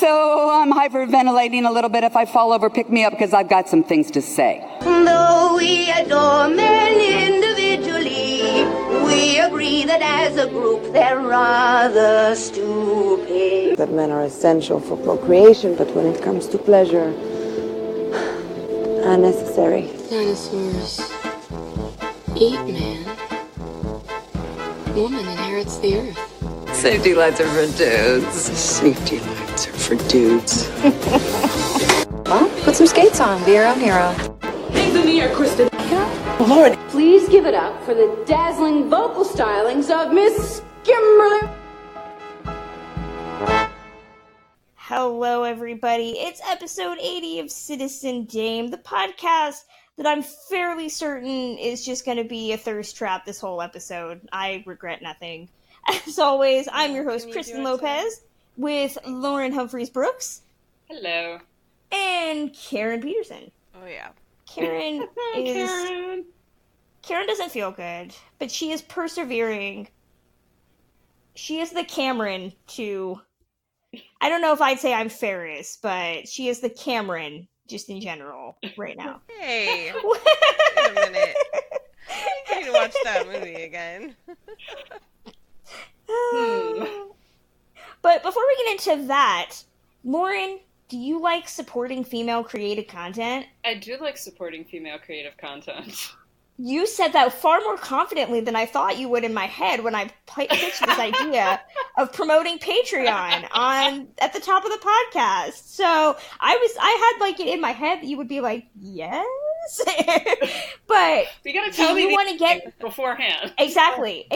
So I'm hyperventilating a little bit. If I fall over, pick me up because I've got some things to say. Though we adore men individually, we agree that as a group they're rather stupid. That men are essential for procreation, but when it comes to pleasure, unnecessary. Dinosaurs eat man. Woman inherits the earth. Safety lights are for dudes. Safety lights are for dudes. Well, put some skates on. Be your own hero. Hey, Zania, Kristen. Lord. Please give it up for the dazzling vocal stylings of Miss Kimberly. Hello, everybody. It's episode 80 of Citizen Dame, the podcast that I'm fairly certain is just going to be a thirst trap this whole episode. I regret nothing. As always, I'm your host, Kristen Lopez, with Lauren Humphreys-Brooks. Hello. And Karen Peterson. Oh, yeah. Karen Karen doesn't feel good, but she is persevering. She is the Cameron to... I don't know if I'd say I'm Ferris, but she is the Cameron, just in general, right now. Hey, wait a minute. I need to watch that movie again. But before we get into that, Lauren, do you like supporting female creative content? I do like supporting female creative content. You said that far more confidently than I thought you would in my head when I pitched this idea of promoting Patreon at the top of the podcast. So I had like it in my head that you would be like, yes, but you gotta tell me you want to get beforehand. Exactly.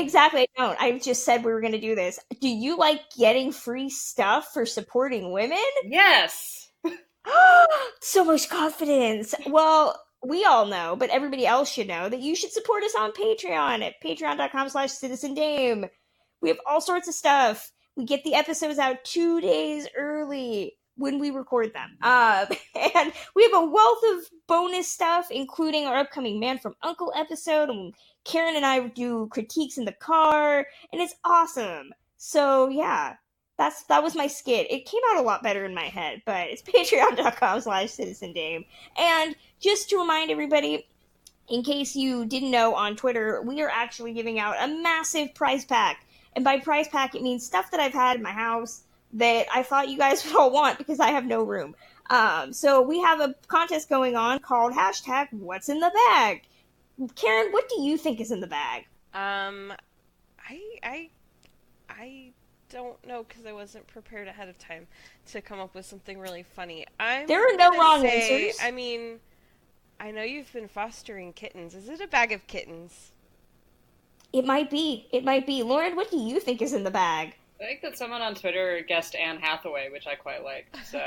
No, I just said we were going to do this. Do you like getting free stuff for supporting women? Yes. So much confidence. Well, we all know, but everybody else should know that you should support us on Patreon at patreon.com/citizendame. We have all sorts of stuff. We get the episodes out 2 days early when we record them. And we have a wealth of bonus stuff, including our upcoming Man from U.N.C.L.E. episode, and Karen and I do critiques in the car, and it's awesome. So, yeah. That was my skit. It came out a lot better in my head, but it's patreon.com/citizendame. And just to remind everybody, in case you didn't know, on Twitter, we are actually giving out a massive prize pack. And by prize pack, it means stuff that I've had in my house that I thought you guys would all want because I have no room. So we have a contest going on called #What's in the Bag. Karen, what do you think is in the bag? I don't know because I wasn't prepared ahead of time to come up with something really funny. There are no wrong answers. I mean, I know you've been fostering kittens. Is it a bag of kittens? It might be. Lauren, what do you think is in the bag? I think that someone on Twitter guessed Anne Hathaway, which I quite like. So,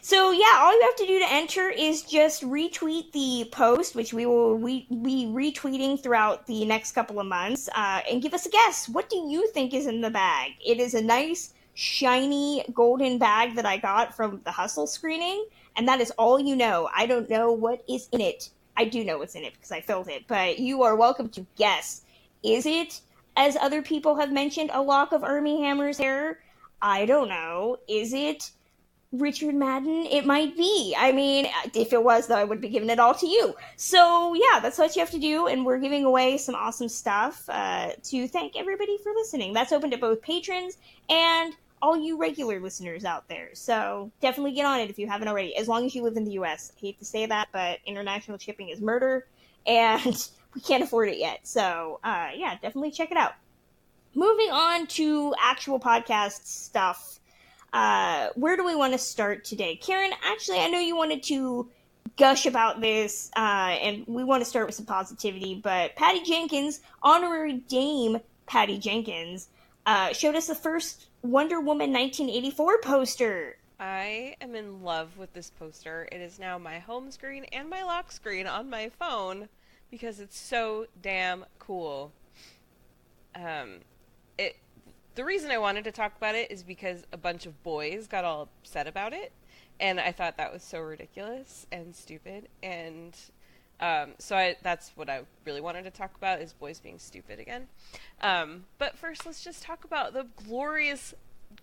So yeah, all you have to do to enter is just retweet the post, which we will be retweeting throughout the next couple of months, and give us a guess. What do you think is in the bag? It is a nice, shiny, golden bag that I got from the Hustle screening, and that is all you know. I don't know what is in it. I do know what's in it because I filled it, but you are welcome to guess. Is it, as other people have mentioned, a lock of Armie Hammer's hair? I don't know. Is it Richard Madden? It might be. I mean, if it was, though, I would be giving it all to you. So, yeah, that's what you have to do, and we're giving away some awesome stuff to thank everybody for listening. That's open to both patrons and all you regular listeners out there. So, definitely get on it if you haven't already, as long as you live in the U.S. I hate to say that, but international shipping is murder, and we can't afford it yet. So, yeah, definitely check it out. Moving on to actual podcast stuff. Where do we want to start today? Karen, actually, I know you wanted to gush about this, and we want to start with some positivity, but Patty Jenkins, honorary Dame Patty Jenkins, showed us the first Wonder Woman 1984 poster. I am in love with this poster. It is now my home screen and my lock screen on my phone because it's so damn cool. The reason I wanted to talk about it is because a bunch of boys got all upset about it, and I thought that was so ridiculous and stupid, and that's what I really wanted to talk about, is boys being stupid again. But first, let's just talk about the glorious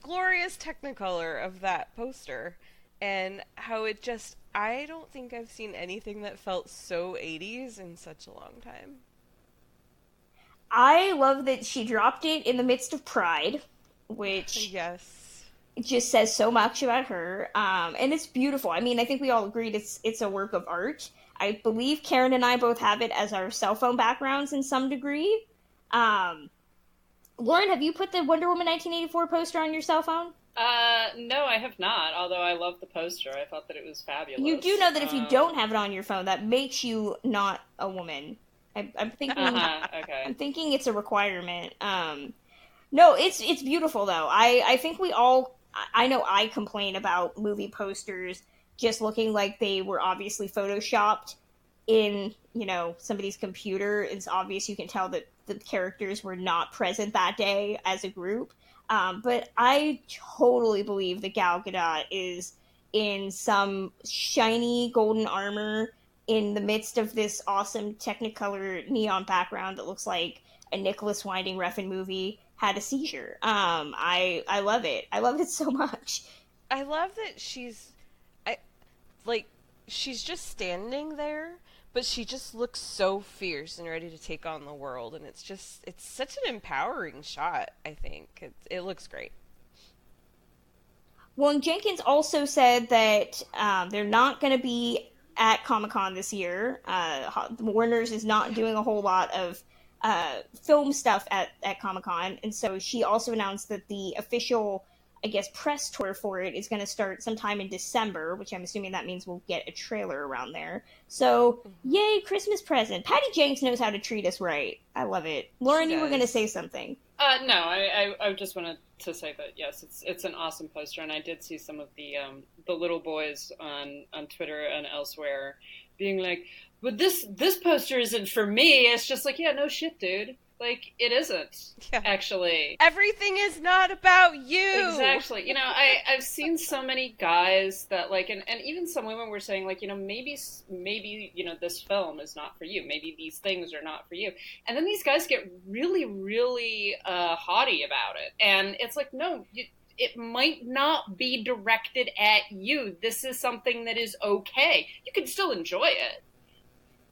glorious Technicolor of that poster, and how it just, I don't think I've seen anything that felt so 80s in such a long time. I love that she dropped it in the midst of Pride, which Yes. just says so much about her. And it's beautiful. I mean, I think we all agreed it's a work of art. I believe Karen and I both have it as our cell phone backgrounds in some degree. Lauren, have you put the Wonder Woman 1984 poster on your cell phone? No, I have not, although I love the poster. I thought that it was fabulous. You do know that if you don't have it on your phone, that makes you not a woman. I'm thinking. Okay. I'm thinking it's a requirement. No, it's beautiful though. I think we all. I know I complain about movie posters just looking like they were obviously photoshopped in somebody's computer. It's obvious you can tell that the characters were not present that day as a group. But I totally believe that Gal Gadot is in some shiny golden armor in the midst of this awesome Technicolor neon background that looks like a Nicholas Winding Refn movie had a seizure. I love it. I love it so much. I love that she's just standing there, but she just looks so fierce and ready to take on the world, and it's such an empowering shot, I think. It looks great. Well, and Jenkins also said that they're not going to be at Comic-Con this year. Warner's is not doing a whole lot of film stuff at Comic-Con, and so she also announced that the official, I guess, press tour for it is going to start sometime in December, which I'm assuming that means we'll get a trailer around there. So, yay, Christmas present. Patty Jenks knows how to treat us right. I love it. Lauren, you were going to say something. No, I just wanted to say that, yes, it's an awesome poster, and I did see some of the little boys on Twitter and elsewhere being like, but this poster isn't for me. It's just like, yeah, no shit, dude. Like, it isn't, actually. Everything is not about you! Exactly. I've seen so many guys that, like, and even some women were saying, like, maybe, this film is not for you. Maybe these things are not for you. And then these guys get really, really haughty about it. And it's like, no, it might not be directed at you. This is something that is okay. You can still enjoy it.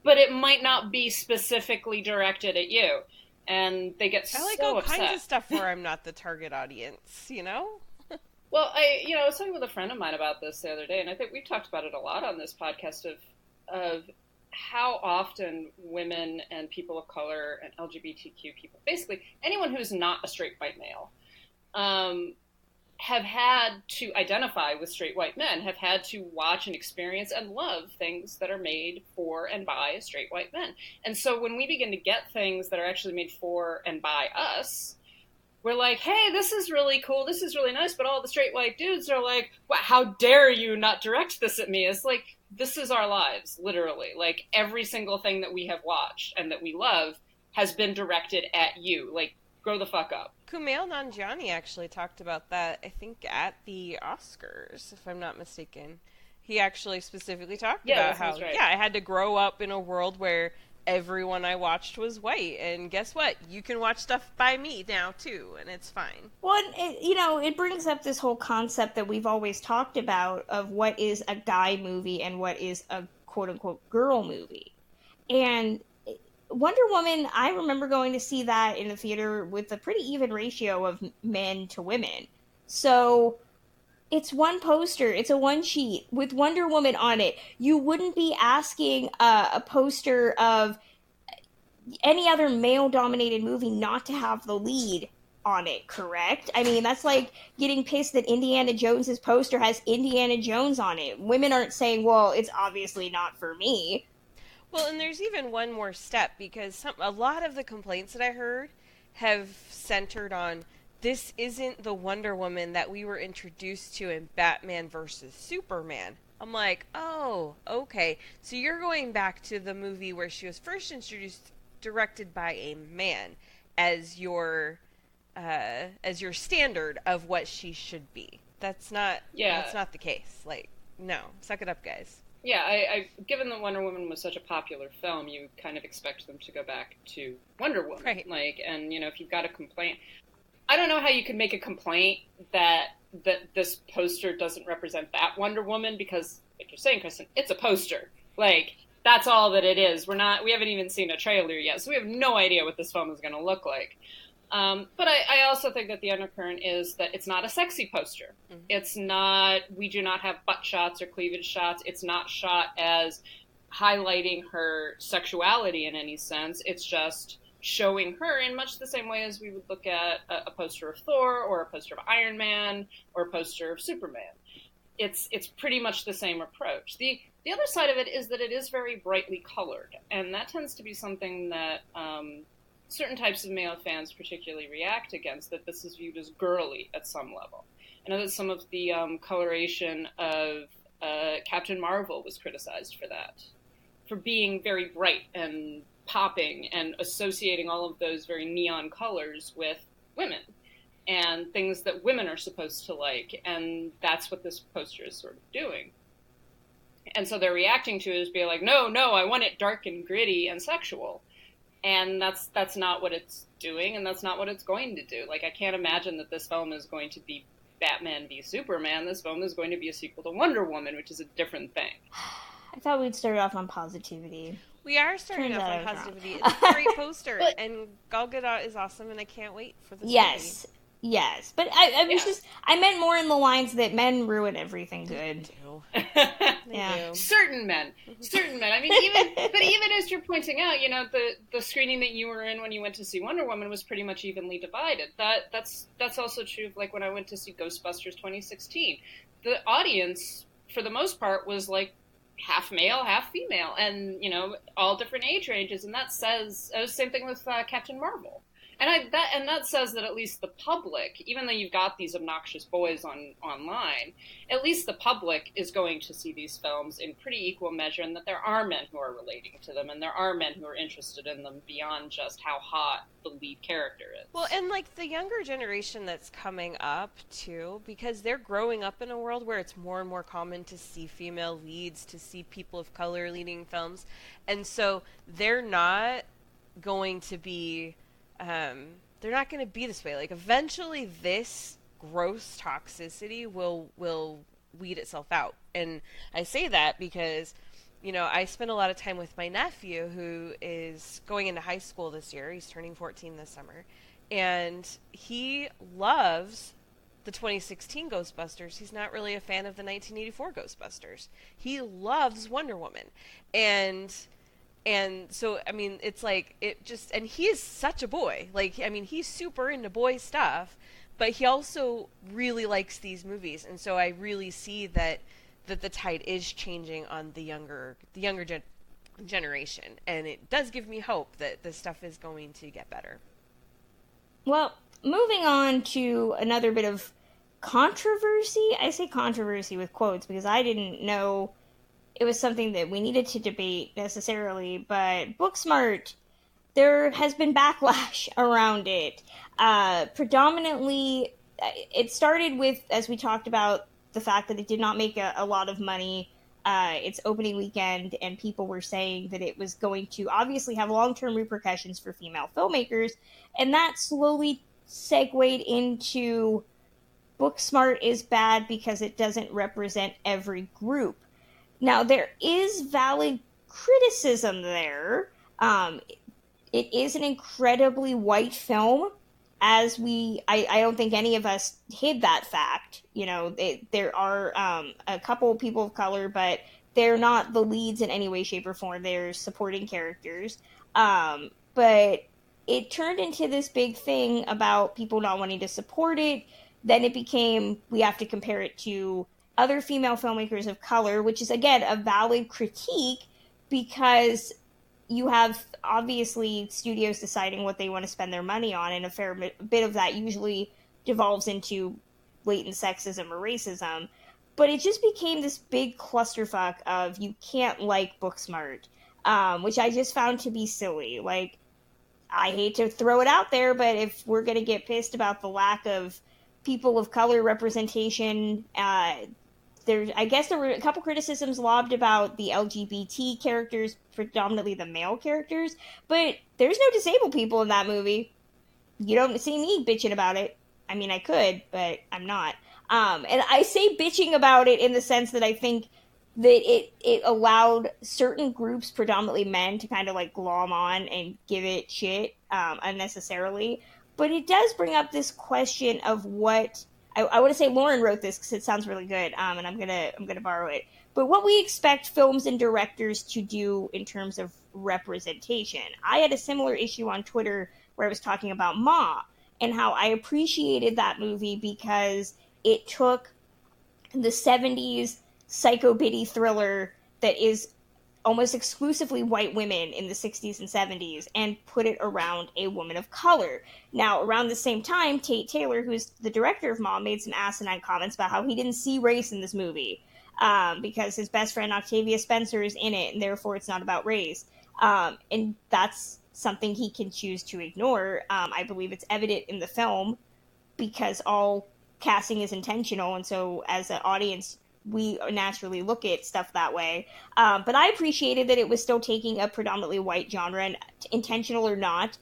But it might not be specifically directed at you. And they get so upset. I like all kinds of stuff where I'm not the target audience, Well, I was talking with a friend of mine about this the other day, and I think we've talked about it a lot on this podcast of how often women and people of color and LGBTQ people, basically anyone who's not a straight white male, have had to identify with straight white men, have had to watch and experience and love things that are made for and by straight white men. And so when we begin to get things that are actually made for and by us, we're like, hey, this is really cool, this is really nice, but all the straight white dudes are like, wow, how dare you not direct this at me? It's like, this is our lives, literally. Like, every single thing that we have watched and that we love has been directed at you. Like, grow the fuck up. Kumail Nanjiani actually talked about that, I think, at the Oscars, if I'm not mistaken. He actually specifically talked about how, right. I had to grow up in a world where everyone I watched was white, and guess what? You can watch stuff by me now, too, and it's fine. Well, it brings up this whole concept that we've always talked about of what is a guy movie and what is a quote-unquote girl movie. And Wonder Woman, I remember going to see that in the theater with a pretty even ratio of men to women. So it's one poster, it's a one sheet with Wonder Woman on it. You wouldn't be asking a poster of any other male-dominated movie not to have the lead on it, correct? I mean, that's like getting pissed that Indiana Jones's poster has Indiana Jones on it. Women aren't saying, well, it's obviously not for me. Well, and there's even one more step, because a lot of the complaints that I heard have centered on, this isn't the Wonder Woman that we were introduced to in Batman versus Superman. I'm like, oh, okay. So you're going back to the movie where she was first introduced, directed by a man, as your standard of what she should be. That's not the case. Like, no, suck it up, guys. Yeah, I given that Wonder Woman was such a popular film, you kind of expect them to go back to Wonder Woman. Right. Like, and, if you've got a complaint, I don't know how you could make a complaint that this poster doesn't represent that Wonder Woman, because, like you're saying, Kristen, it's a poster. Like, that's all that it is. We haven't even seen a trailer yet, so we have no idea what this film is going to look like. But I also think that the undercurrent is that it's not a sexy poster. Mm-hmm. It's not, we do not have butt shots or cleavage shots. It's not shot as highlighting her sexuality in any sense. It's just showing her in much the same way as we would look at a poster of Thor or a poster of Iron Man or a poster of Superman. It's pretty much the same approach. The other side of it is that it is very brightly colored, and that tends to be something that certain types of male fans particularly react against, that this is viewed as girly at some level. I know that some of the coloration of Captain Marvel was criticized for that, for being very bright and popping and associating all of those very neon colors with women and things that women are supposed to like, and that's what this poster is sort of doing. And so they're reacting to it as being like, no, I want it dark and gritty and sexual. And that's not what it's doing, and that's not what it's going to do. Like, I can't imagine that this film is going to be Batman v Superman. This film is going to be a sequel to Wonder Woman, which is a different thing. I thought we'd start off on positivity. We are starting off on positivity. It's a great poster, and Gal Gadot is awesome, and I can't wait for this movie. Yes, but I was just, I meant more in the lines that men ruin everything good. Yeah. Certain men. I mean, even as you're pointing out, you know, the screening that you were in when you went to see Wonder Woman was pretty much evenly divided. That's also true of, like, when I went to see Ghostbusters 2016. The audience, for the most part, was like half male, half female, and, you know, all different age ranges. And that says, same thing with Captain Marvel. And that says that at least the public, even though you've got these obnoxious boys online, at least the public is going to see these films in pretty equal measure, and that there are men who are relating to them, and there are men who are interested in them beyond just how hot the lead character is. Well, and like the younger generation that's coming up too, because they're growing up in a world where it's more and more common to see female leads, to see people of color leading films, and so they're not going to be this way. Like, eventually this gross toxicity will weed itself out. And I say that because, you know, I spend a lot of time with my nephew, who is going into high school this year. He's turning 14 this summer. And he loves the 2016 Ghostbusters. He's not really a fan of the 1984 Ghostbusters. He loves Wonder Woman. And so, I mean, it's like, and he is such a boy. Like, I mean, he's super into boy stuff, but he also really likes these movies. And so I really see that the tide is changing on the younger generation. And it does give me hope that this stuff is going to get better. Well, moving on to another bit of controversy. I say controversy with quotes because I didn't know it was something that we needed to debate necessarily, but BookSmart, there has been backlash around it. Predominantly, it started with, as we talked about, the fact that it did not make a lot of money its opening weekend, and people were saying that it was going to obviously have long-term repercussions for female filmmakers, and that slowly segued into BookSmart is bad because it doesn't represent every group. Now, there is valid criticism there. It is an incredibly white film, as I don't think any of us hid that fact. You know, there are a couple of people of color, but they're not the leads in any way, shape, or form. They're supporting characters. But it turned into this big thing about people not wanting to support it. Then it became, we have to compare it to other female filmmakers of color, which is, again, a valid critique because you have, obviously, studios deciding what they want to spend their money on, and a fair bit of that usually devolves into blatant sexism or racism. But it just became this big clusterfuck of you can't like BookSmart, which I just found to be silly. Like, I hate to throw it out there, but if we're going to get pissed about the lack of people of color representation, I guess there were a couple criticisms lobbed about the LGBT characters, predominantly the male characters, but there's no disabled people in that movie. You don't see me bitching about it. I mean, I could, but I'm not. And I say bitching about it in the sense that I think that it allowed certain groups, predominantly men, to kind of like glom on and give it shit unnecessarily. But it does bring up this question of what I want to say. Lauren wrote this because it sounds really good, and I'm gonna borrow it. But what we expect films and directors to do in terms of representation. I had a similar issue on Twitter where I was talking about Ma and how I appreciated that movie because it took the 70s psycho biddy thriller that is almost exclusively white women in the 60s and 70s and put it around a woman of color. Now, around the same time, Tate Taylor, who's the director of Ma, made some asinine comments about how he didn't see race in this movie because his best friend Octavia Spencer is in it, and therefore it's not about race. And that's something he can choose to ignore. I believe it's evident in the film because all casting is intentional, and so as an audience, we naturally look at stuff that way. But I appreciated that it was still taking a predominantly white genre, and intentional or not,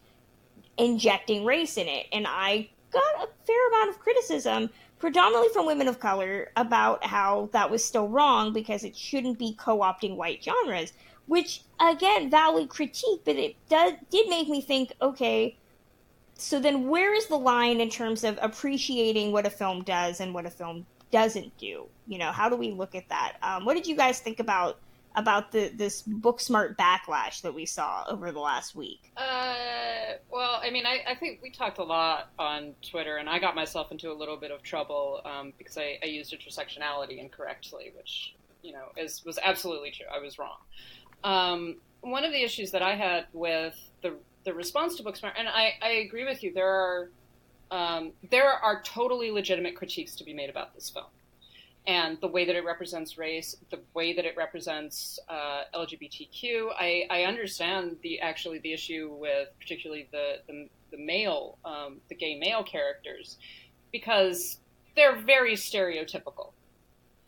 injecting race in it. And I got a fair amount of criticism, predominantly from women of color, about how that was still wrong because it shouldn't be co-opting white genres, which, again, valid critique, but it did make me think, okay, so then where is the line in terms of appreciating what a film does and what a film doesn't do? You know, how do we look at that? What did you guys think about this BookSMART backlash that we saw over the last week? Well, I mean, I think we talked a lot on Twitter, and I got myself into a little bit of trouble because I used intersectionality incorrectly, which, you know, was absolutely true. I was wrong. One of the issues that I had with the response to BookSMART, and I agree with you, there are totally legitimate critiques to be made about this film. And the way that it represents race, the way that it represents LGBTQ, I understand the issue with particularly the male, the gay male characters, because they're very stereotypical,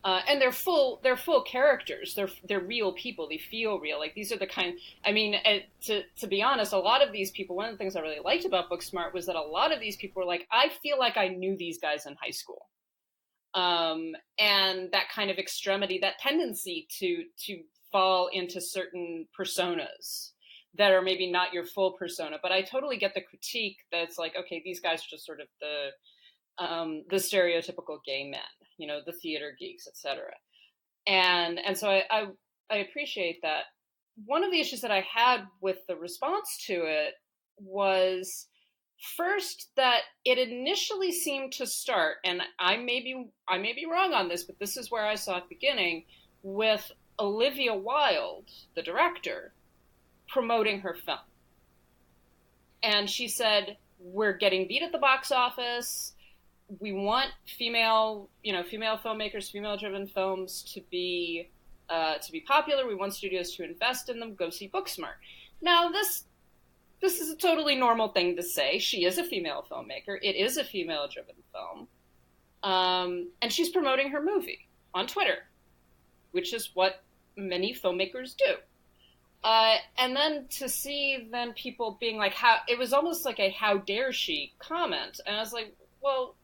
and they're full characters. They're real people. They feel real. Like these are the kind. I mean, to be honest, a lot of these people. One of the things I really liked about BookSMART was that a lot of these people were like, I feel like I knew these guys in high school. And that kind of extremity, that tendency to fall into certain personas that are maybe not your full persona. But I totally get the critique that's like, okay, these guys are just sort of the stereotypical gay men, you know, the theater geeks, etc. And so I appreciate that. One of the issues that I had with the response to it was, first, that it initially seemed to start, and I may be wrong on this, but this is where I saw it beginning, with Olivia Wilde, the director, promoting her film. And she said, we're getting beat at the box office. We want female filmmakers, female-driven films to be popular. We want studios to invest in them. Go see BookSMART. Now, this is a totally normal thing to say. She is a female filmmaker. It is a female-driven film. And she's promoting her movie on Twitter, which is what many filmmakers do. And then to see then people being like, it was almost like a how dare she comment. And I was like, well,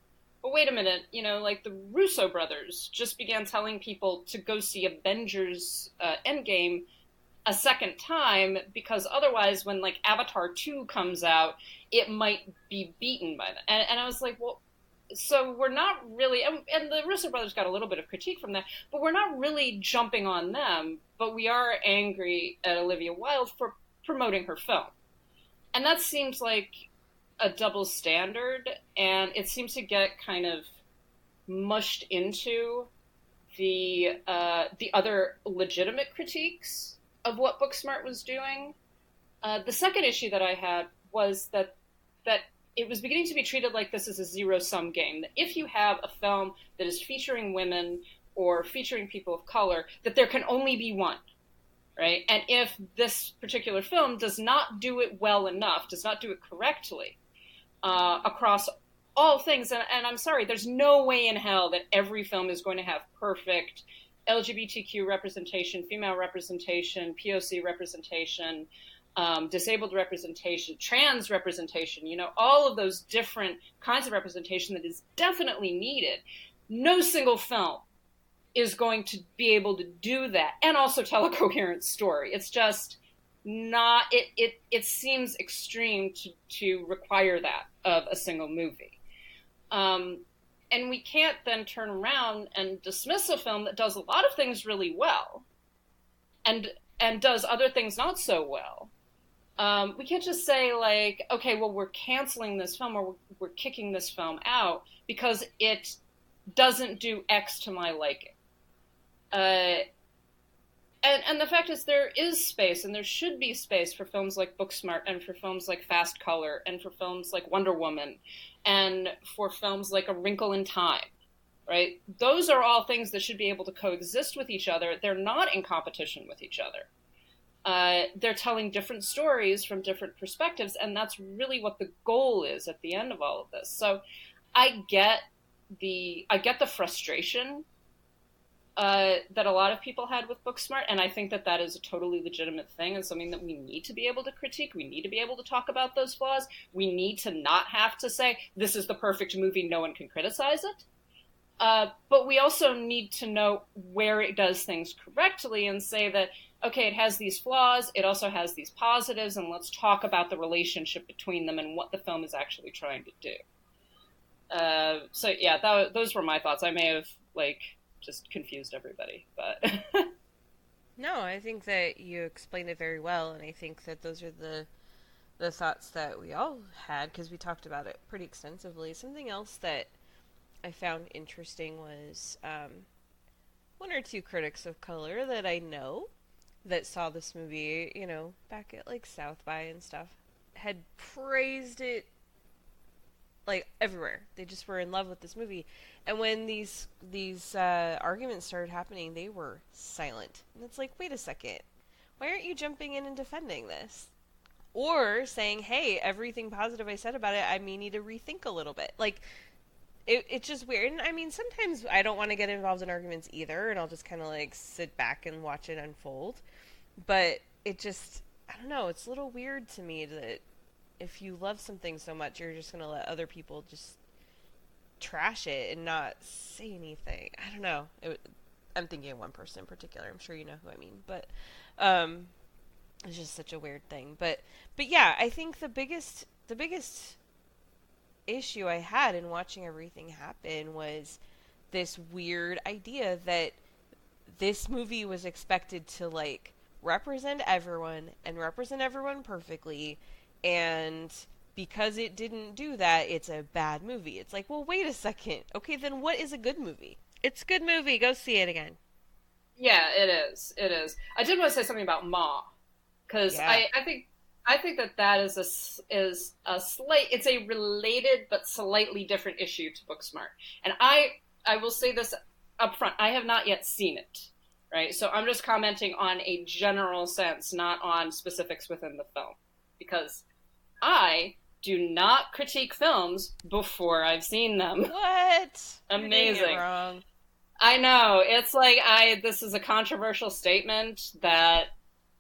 wait a minute. You know, like the Russo brothers just began telling people to go see Avengers Endgame a second time, because otherwise when like Avatar 2 comes out, it might be beaten by them. And I was like, well, so we're not really, and the Russo brothers got a little bit of critique from that, but we're not really jumping on them, but we are angry at Olivia Wilde for promoting her film. And that seems like a double standard, and it seems to get kind of mushed into the other legitimate critiques of what BookSMART was doing. The second issue that I had was that it was beginning to be treated like this is a zero-sum game. That if you have a film that is featuring women or featuring people of color, that there can only be one, right? And if this particular film does not do it well enough, does not do it correctly across all things, and I'm sorry, there's no way in hell that every film is going to have perfect LGBTQ representation, female representation, POC representation, disabled representation, trans representation, all of those different kinds of representation that is definitely needed. No single film is going to be able to do that and also tell a coherent story. It's just not, it seems extreme to require that of a single movie. And we can't then turn around and dismiss a film that does a lot of things really well and does other things not so well. We can't just say, like, okay, well, we're canceling this film or we're kicking this film out because it doesn't do X to my liking. And the fact is there is space, and there should be space for films like Booksmart and for films like Fast Color and for films like Wonder Woman and for films like A Wrinkle in Time, right? Those are all things that should be able to coexist with each other. They're not in competition with each other. They're telling different stories from different perspectives, and that's really what the goal is at the end of all of this. So I get the frustration that a lot of people had with Booksmart, and I think that is a totally legitimate thing and something that we need to be able to critique. We need to be able to talk about those flaws. We need to not have to say, this is the perfect movie, no one can criticize it. But we also need to know where it does things correctly and say that, okay, it has these flaws, it also has these positives, and let's talk about the relationship between them and what the film is actually trying to do. So yeah, those were my thoughts. I may have, just confused everybody, but... No, I think that you explained it very well, and I think that those are the thoughts that we all had, because we talked about it pretty extensively. Something else that I found interesting was one or two critics of color that I know that saw this movie, back at, South by and stuff, had praised it everywhere. They just were in love with this movie. And when these arguments started happening, they were silent. And it's like, wait a second. Why aren't you jumping in and defending this? Or saying, hey, everything positive I said about it, I may need to rethink a little bit. It's just weird. And I mean, sometimes I don't want to get involved in arguments either, and I'll just kind of sit back and watch it unfold. But it just, I don't know, it's a little weird to me that if you love something so much, you're just going to let other people just trash it and not say anything. I don't know. I'm thinking of one person in particular. I'm sure you know who I mean. But it's just such a weird thing. But yeah, I think the biggest issue I had in watching everything happen was this weird idea that this movie was expected to represent everyone and represent everyone perfectly, and because it didn't do that, it's a bad movie. It's like, well, wait a second. Okay, then what is a good movie? It's a good movie. Go see it again. Yeah, it is. It is. I did want to say something about Ma, because I think that is a slight. It's a related but slightly different issue to Booksmart, and I will say this up front. I have not yet seen it, right? So I'm just commenting on a general sense, not on specifics within the film, because I do not critique films before I've seen them. What? Amazing. You're doing it wrong. I know. It's this is a controversial statement that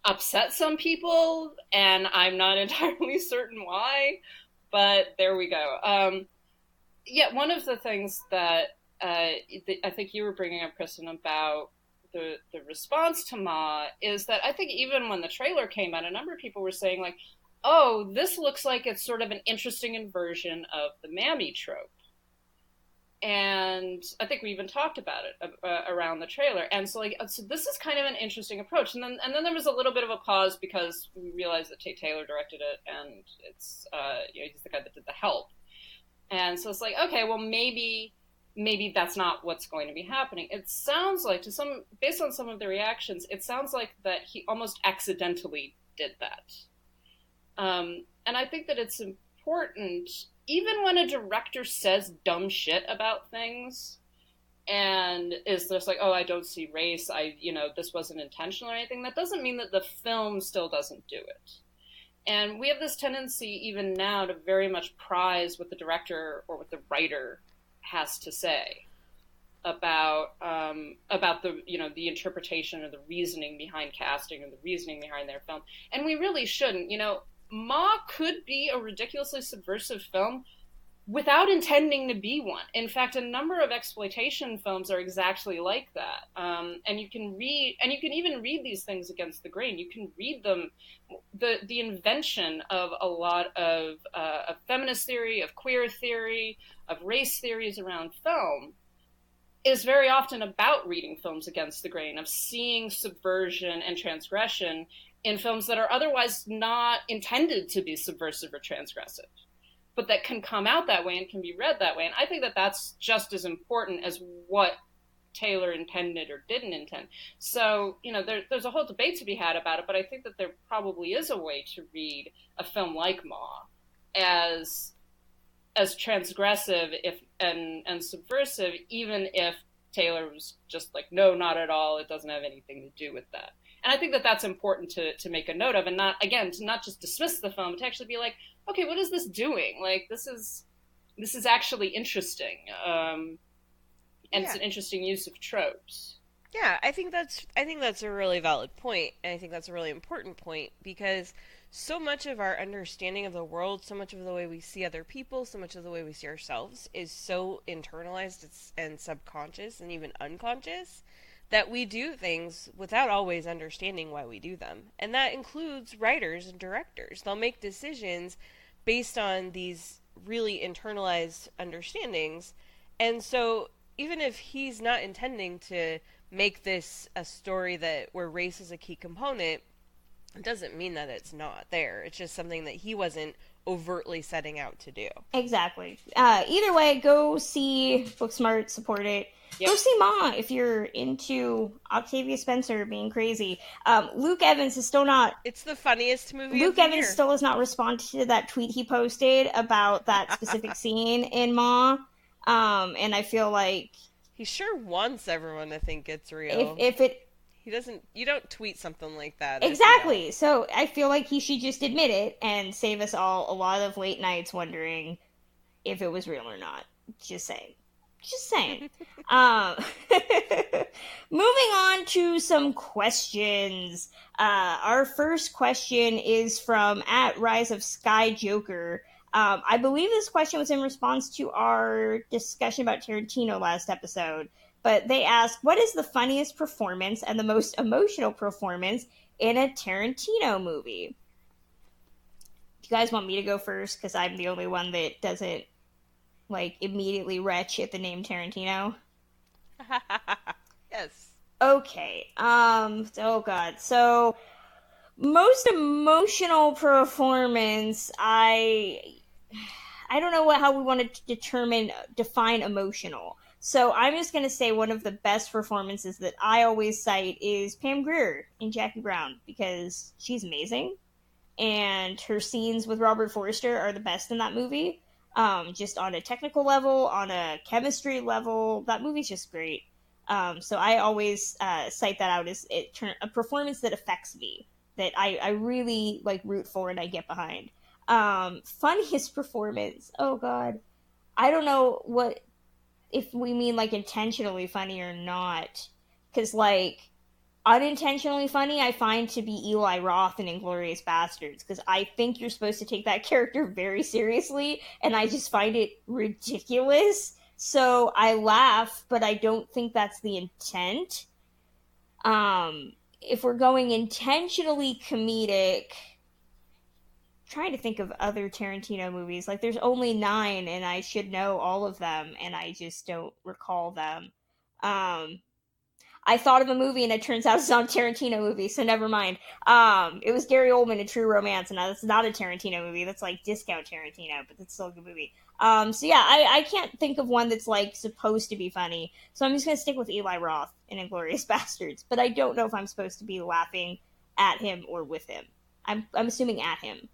upset some people, and I'm not entirely certain why, but there we go. Yeah, one of the things that I think you were bringing up, Kristen, about the response to Ma is that I think even when the trailer came out, a number of people were saying, oh, this looks like it's sort of an interesting inversion of the mammy trope. And I think we even talked about it around the trailer. And so this is kind of an interesting approach. And then there was a little bit of a pause because we realized that Tate Taylor directed it, and it's he's the guy that did The Help. And so it's okay, well, maybe that's not what's going to be happening. It sounds like, based on some of the reactions, it sounds like that he almost accidentally did that. And I think that it's important, even when a director says dumb shit about things and is just oh, I don't see race, this wasn't intentional or anything, that doesn't mean that the film still doesn't do it. And we have this tendency even now to very much prize what the director or what the writer has to say about about the the interpretation or the reasoning behind casting or the reasoning behind their film, and we really shouldn't. Ma could be a ridiculously subversive film without intending to be one. In fact, a number of exploitation films are exactly like that. And you can even read these things against the grain. You can read them. The invention of a lot of feminist theory, of queer theory, of race theories around film is very often about reading films against the grain, of seeing subversion and transgression in films that are otherwise not intended to be subversive or transgressive, but that can come out that way and can be read that way. And I think that that's just as important as what Taylor intended or didn't intend. So, there's a whole debate to be had about it, but I think that there probably is a way to read a film like Ma as transgressive and subversive, even if Taylor was just like, no, not at all. It doesn't have anything to do with that. And I think that that's important to make a note of, and to not just dismiss the film, but to actually be like, okay, what is this doing? Like, this is actually interesting. And it's an interesting use of tropes. Yeah, I think that's a really valid point, and I think that's a really important point, because so much of our understanding of the world, so much of the way we see other people, so much of the way we see ourselves is so internalized and subconscious and even unconscious that we do things without always understanding why we do them. And that includes writers and directors. They'll make decisions based on these really internalized understandings. And so even if he's not intending to make this a story where race is a key component, it doesn't mean that it's not there. It's just something that he wasn't overtly setting out to do. Exactly. Either way, go see Booksmart, support it. Yep. Go see Ma if you're into Octavia Spencer being crazy. Luke Evans is still not... It's the funniest movie Luke of the Evans year. still has not responded to that tweet he posted about that specific scene in Ma. And I feel like... He sure wants everyone to think it's real. If it... He doesn't... You don't tweet something like that. Exactly. So I feel like he should just admit it and save us all a lot of late nights wondering if it was real or not. Just saying. Moving on to some questions. Our first question is from @RiseOfSkyJoker. I believe this question was in response to our discussion about Tarantino last episode, but they asked, what is the funniest performance and the most emotional performance in a Tarantino movie? Do you guys want me to go first? Because I'm the only one that doesn't immediately retch at the name Tarantino. Yes. Okay. Oh god. So, most emotional performance, I don't know how we want to define emotional. So I'm just going to say one of the best performances that I always cite is Pam Grier in Jackie Brown, because she's amazing. And her scenes with Robert Forster are the best in that movie. Just on a technical level, on a chemistry level, that movie's just great. So I always cite that out as a performance that affects me, that I really root for and I get behind. Funniest performance, oh god, I don't know if we mean intentionally funny or not, because unintentionally funny I find to be Eli Roth in Inglourious Bastards, because I think you're supposed to take that character very seriously, and I just find it ridiculous. So I laugh, but I don't think that's the intent. If we're going intentionally comedic, trying to think of other Tarantino movies. There's only 9, and I should know all of them, and I just don't recall them. I thought of a movie, and it turns out it's not a Tarantino movie, so never mind. It was Gary Oldman in True Romance, and that's not a Tarantino movie. That's discount Tarantino, but it's still a good movie. So yeah, I can't think of one that's supposed to be funny, so I'm just gonna stick with Eli Roth in Inglourious Bastards. But I don't know if I'm supposed to be laughing at him or with him. I'm assuming at him.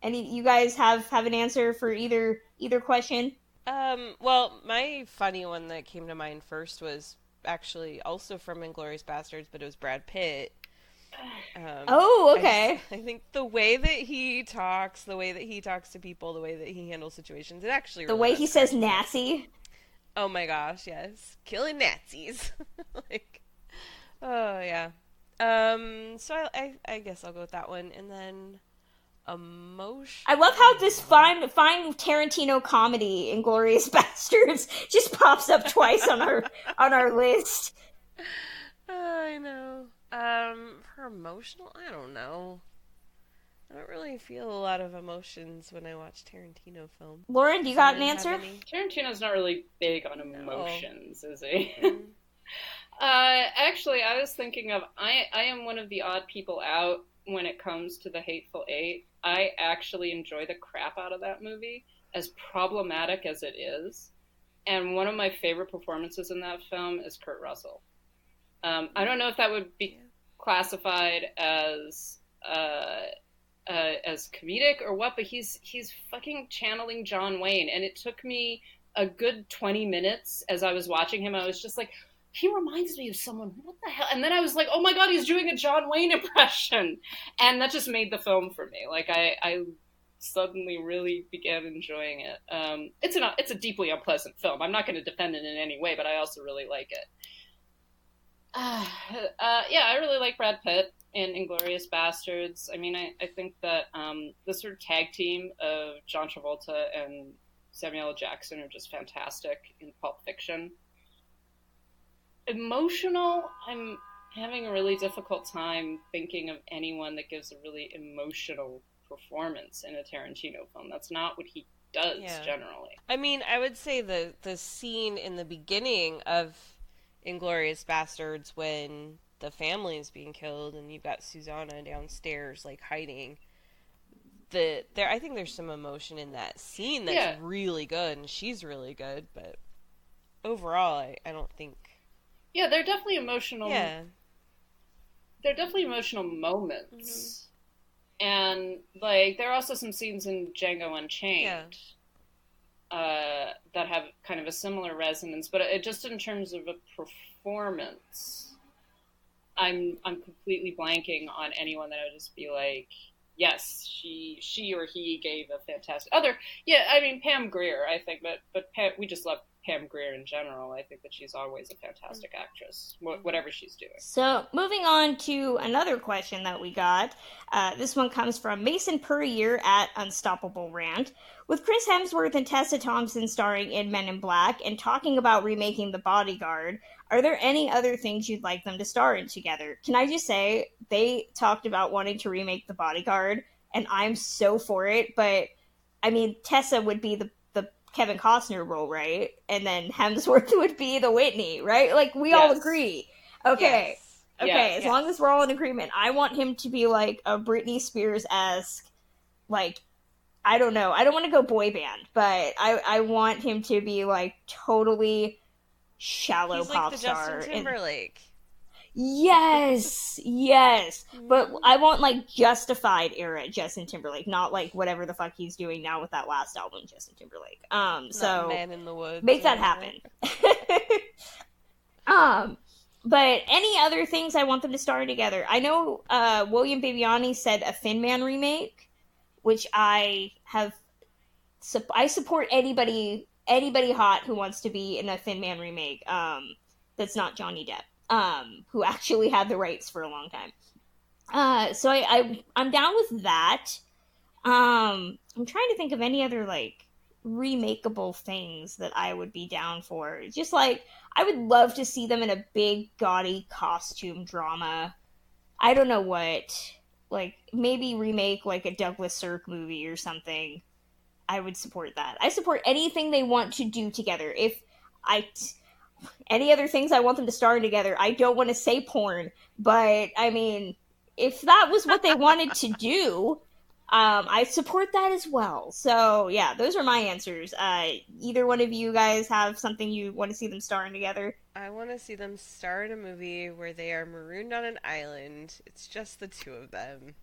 Any you guys have an answer for either question? Well, my funny one that came to mind first was actually also from Inglourious Bastards, but it was Brad Pitt. Okay. I think the way that he talks to people, the way that he handles situations, it actually the way he says "Nazi." Oh my gosh, yes. Killing Nazis. Like, oh yeah. So I guess I'll go with that one. And then emotion. I love how this fine Tarantino comedy, Inglourious Bastards, just pops up twice on our list. I know. For emotional, I don't know. I don't really feel a lot of emotions when I watch Tarantino films. Lauren, do you got an answer? Tarantino's not really big on emotions, is he? Actually, I was thinking of, I am one of the odd people out when it comes to The Hateful Eight. I actually enjoy the crap out of that movie, as problematic as it is. And one of my favorite performances in that film is Kurt Russell. I don't know if that would be classified as comedic or what, but he's fucking channeling John Wayne. And it took me a good 20 minutes as I was watching him. I was just like, he reminds me of someone. What the hell? And then I was like, oh my God, he's doing a John Wayne impression. And that just made the film for me. Like, I suddenly really began enjoying it. It's a deeply unpleasant film. I'm not going to defend it in any way, but I also really like it. I really like Brad Pitt in Inglourious Bastards. I mean, I think that the sort of tag team of John Travolta and Samuel L. Jackson are just fantastic in Pulp Fiction. Emotional, I'm having a really difficult time thinking of anyone that gives a really emotional performance in a Tarantino film. That's not what he does generally. I mean, I would say the scene in the beginning of Inglourious Bastards when the family is being killed and you've got Susanna downstairs like hiding. I think there's some emotion in that scene that's really good, and she's really good, but overall I don't think. Yeah, they're definitely emotional. Yeah. They're definitely emotional moments. Mm-hmm. And like there are also some scenes in Django Unchained that have kind of a similar resonance, but just in terms of a performance, I'm completely blanking on anyone that I would just be like, yes, she or he gave a fantastic other. Yeah, I mean Pam Grier, I think, but Pam, we just love Pam Grier in general. I think that she's always a fantastic actress, whatever she's doing. So, moving on to another question that we got. This one comes from Mason Puryear at Unstoppable Rant. With Chris Hemsworth and Tessa Thompson starring in Men in Black and talking about remaking The Bodyguard, are there any other things you'd like them to star in together? Can I just say, they talked about wanting to remake The Bodyguard, and I'm so for it, but, I mean, Tessa would be the Kevin Costner role, right? And then Hemsworth would be the Whitney, right? Like, we all agree. Okay. Yes. Okay, as long as we're all in agreement. I want him to be, like, a Britney Spears-esque, like, I don't know. I don't want to go boy band, but I want him to be, like, totally shallow pop star. He's like the Justin Timberlake. Yes. But I want, like, Justified era Justin Timberlake, not, like, whatever the fuck he's doing now with that last album, Justin Timberlake. So Man in the Woods. Make that happen. But any other things I want them to star together? I know William Bibiani said a Thin Man remake, which I support anybody hot who wants to be in a Thin Man remake. That's not Johnny Depp. Who actually had the rights for a long time. So I'm down with that. I'm trying to think of any other, like, remakeable things that I would be down for. Just, like, I would love to see them in a big, gaudy costume drama. I don't know what. Like, maybe remake, like, a Douglas Sirk movie or something. I would support that. I support anything they want to do together. Any other things I want them to star together, I don't want to say porn, but, I mean, if that was what they wanted to do, I support that as well. So, yeah, those are my answers. Either one of you guys have something you want to see them starring together? I want to see them star in a movie where they are marooned on an island. It's just the two of them.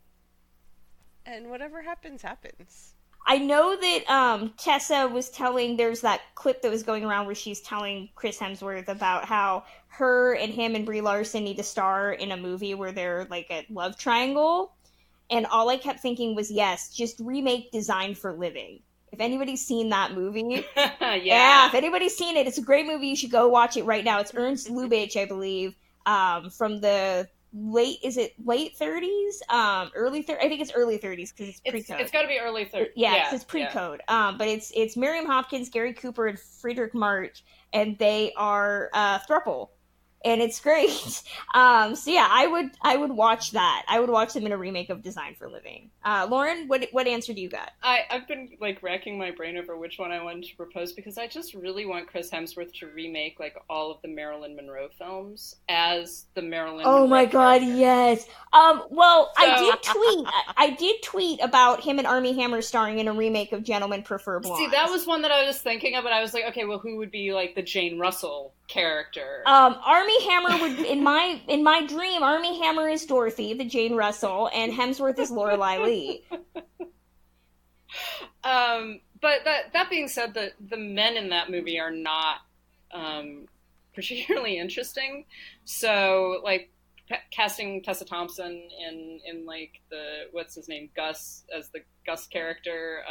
And whatever happens, happens. I know that Tessa was there's that clip that was going around where she's telling Chris Hemsworth about how her and him and Brie Larson need to star in a movie where they're like a love triangle. And all I kept thinking was, yes, just remake Design for Living. If anybody's seen that movie, Yeah. if anybody's seen it, it's a great movie. You should go watch it right now. It's Ernst Lubitsch, I believe, from the late 30s, early 30s. I think it's early 30s because it's pre-code. It's got to be early 30s. Yeah, it's pre-code. But it's Miriam Hopkins, Gary Cooper, and Friedrich March, and they are throuple. And it's great. So yeah, I would watch that. I would watch them in a remake of Design for a Living. Lauren, what answer do you got? I've been like racking my brain over which one I wanted to propose because I just really want Chris Hemsworth to remake like all of the Marilyn Monroe films as the Marilyn. Oh Monroe my God, character. yes. Well, I did tweet about him and Armie Hammer starring in a remake of Gentlemen Prefer Blondes. See, that was one that I was thinking of, but I was like, okay, well, who would be like the Jane Russell character? Armie Hammer would, in my dream, Armie Hammer is Dorothy, the Jane Russell, and Hemsworth is Lorelei Lee. But that being said, the men in that movie are not particularly interesting. So, like, casting Tessa Thompson in like the what's his name, Gus, as the Gus character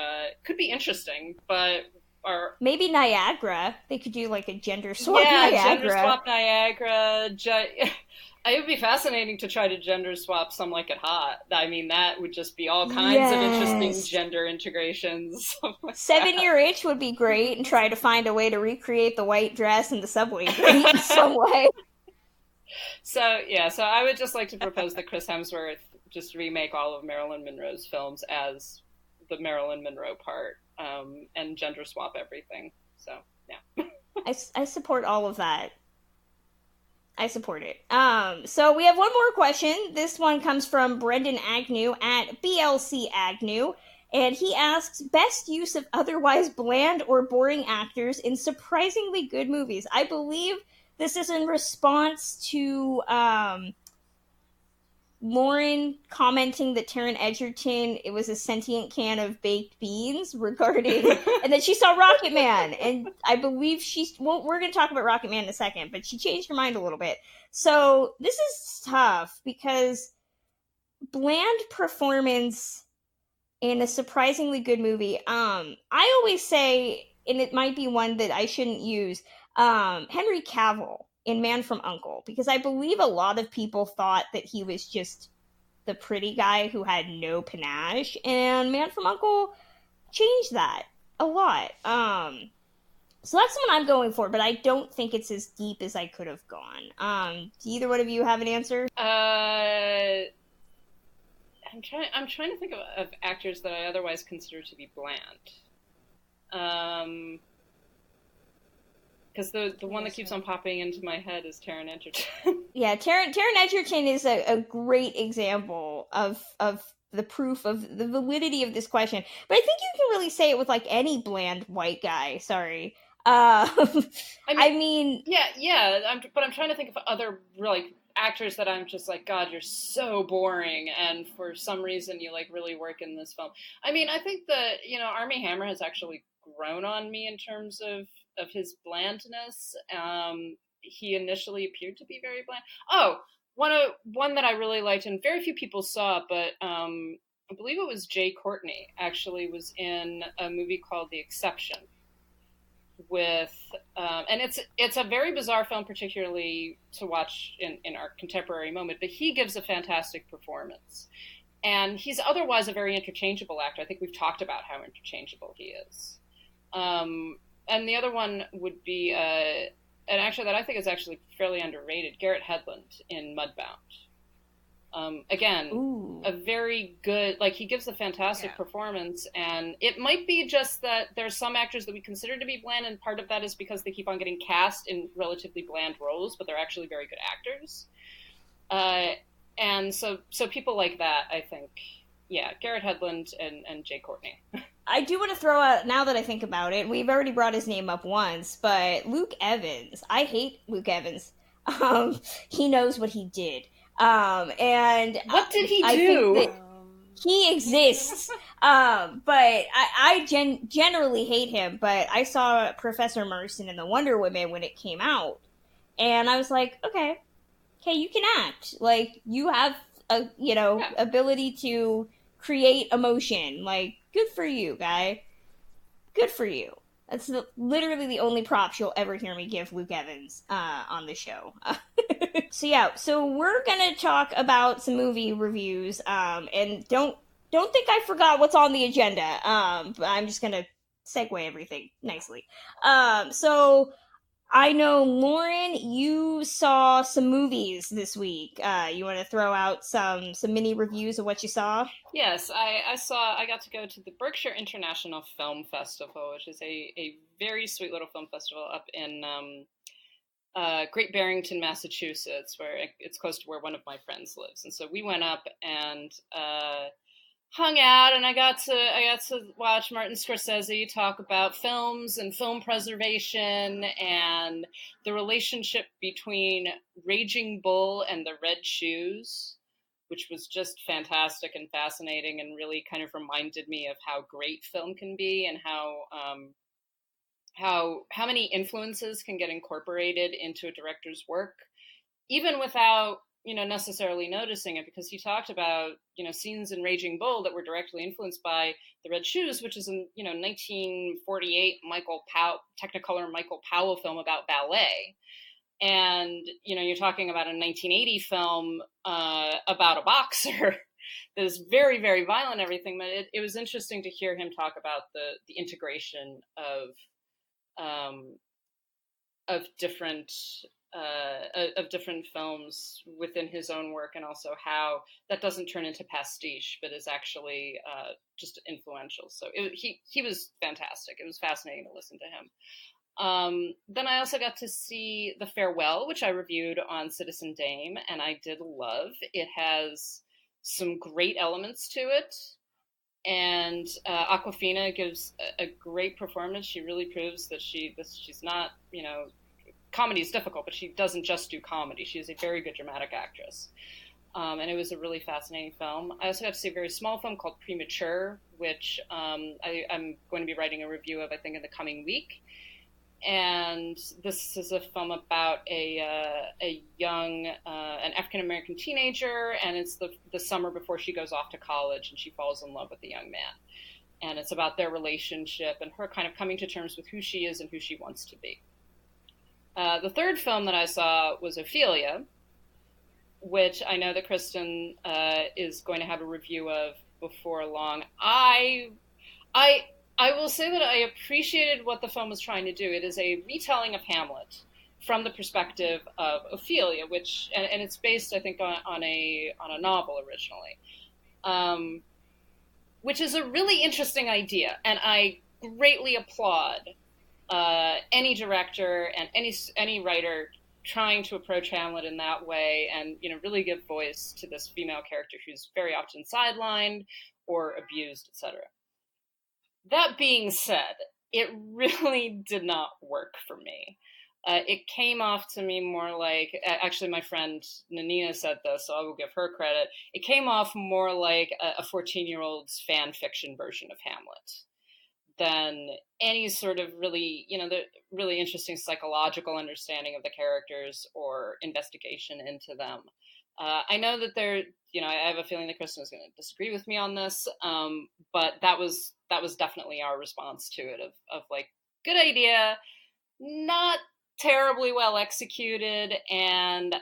could be interesting, but. Or maybe Niagara. They could do like a gender swap. Yeah, Niagara. gender swap Niagara. It would be fascinating to try to gender swap Some Like It Hot. I mean, that would just be all kinds of interesting gender integrations. 7-Year Itch would be great, and try to find a way to recreate the white dress and the subway grate in some way. So I would just like to propose that Chris Hemsworth just remake all of Marilyn Monroe's films as the Marilyn Monroe part. And gender swap everything. So, yeah. I support all of that. I support it. So we have one more question. This one comes from Brendan Agnew at BLC Agnew. And he asks, best use of otherwise bland or boring actors in surprisingly good movies. I believe this is in response to Lauren commenting that Taron Egerton, it was a sentient can of baked beans regarding, and then she saw Rocketman, and I believe we're going to talk about Rocketman in a second, but she changed her mind a little bit. So this is tough because bland performance in a surprisingly good movie. I always say, and it might be one that I shouldn't use, Henry Cavill in Man from U.N.C.L.E., because I believe a lot of people thought that he was just the pretty guy who had no panache, and Man from U.N.C.L.E. changed that a lot. So that's the one I'm going for, but I don't think it's as deep as I could have gone. Do either one of you have an answer? I'm trying to think of actors that I otherwise consider to be bland. Because the one that keeps on popping into my head is Taron Egerton. Yeah, Taron Egerton is a great example of the proof of the validity of this question. But I think you can really say it with like any bland white guy. Sorry. I mean, but I'm trying to think of other like actors that I'm just like, God, you're so boring, and for some reason you like really work in this film. I mean, I think that Armie Hammer has actually grown on me in terms of his blandness. He initially appeared to be very bland. Oh, one that I really liked and very few people saw, but I believe it was Jay Courtney actually was in a movie called The Exception with and it's a very bizarre film, particularly to watch in our contemporary moment, but he gives a fantastic performance. And he's otherwise a very interchangeable actor. I think we've talked about how interchangeable he is. And the other one would be an actor that I think is actually fairly underrated, Garrett Hedlund in Mudbound. Again, a very good, like, he gives a fantastic performance, and it might be just that there's some actors that we consider to be bland, and part of that is because they keep on getting cast in relatively bland roles, but they're actually very good actors. And so people like that, I think, Garrett Hedlund and Jay Courtney. I do want to throw out, now that I think about it, we've already brought his name up once, but Luke Evans. I hate Luke Evans. He knows what he did. And what did he I do? Think that he exists. But I generally hate him, but I saw Professor Marston in the Wonder Woman when it came out, and I was like, okay, you can act. Like, you have a, ability to create emotion. Like, good for you, guy. Good for you. That's literally the only props you'll ever hear me give Luke Evans on the show. So we're gonna talk about some movie reviews, and don't think I forgot what's on the agenda. But I'm just gonna segue everything nicely. So I know, Lauren, you saw some movies this week. You want to throw out some mini reviews of what you saw? Yes, I got to go to the Berkshire International Film Festival, which is a very sweet little film festival up in Great Barrington, Massachusetts, where it's close to where one of my friends lives. And so we went up and hung out, and I got to watch Martin Scorsese talk about films and film preservation and the relationship between Raging Bull and the Red Shoes, which was just fantastic and fascinating, and really kind of reminded me of how great film can be, and how many influences can get incorporated into a director's work, even without necessarily noticing it, because he talked about, scenes in Raging Bull that were directly influenced by The Red Shoes, which is a, 1948 Technicolor Michael Powell film about ballet. And, you're talking about a 1980 film about a boxer that is very, very violent and everything. But it was interesting to hear him talk about the integration of different films within his own work, and also how that doesn't turn into pastiche, but is actually just influential. So he was fantastic. It was fascinating to listen to him. Then I also got to see The Farewell, which I reviewed on Citizen Dame, and I did love. It has some great elements to it, and Awkwafina gives a great performance. She really proves that she's not, comedy is difficult, but she doesn't just do comedy. She is a very good dramatic actress. And it was a really fascinating film. I also got to see a very small film called Premature, which I'm going to be writing a review of, I think, in the coming week. And this is a film about a young, an African-American teenager, and it's the summer before she goes off to college, and she falls in love with a young man. And it's about their relationship and her kind of coming to terms with who she is and who she wants to be. The third film that I saw was Ophelia, which I know that Kristen is going to have a review of before long. I will say that I appreciated what the film was trying to do. It is a retelling of Hamlet from the perspective of Ophelia, which and it's based, I think, on a novel originally, which is a really interesting idea, and I greatly applaud any director and any writer trying to approach Hamlet in that way, and really give voice to this female character who's very often sidelined or abused, etc. That being said, it really did not work for me. It came off to me more like, actually my friend Nanina said this, so I will give her credit. It came off more like a 14-year-old's fan fiction version of Hamlet than any sort of really, the really interesting psychological understanding of the characters or investigation into them. I know that I have a feeling that Kristen is going to disagree with me on this, but that was definitely our response to it, of like, good idea, not terribly well executed, and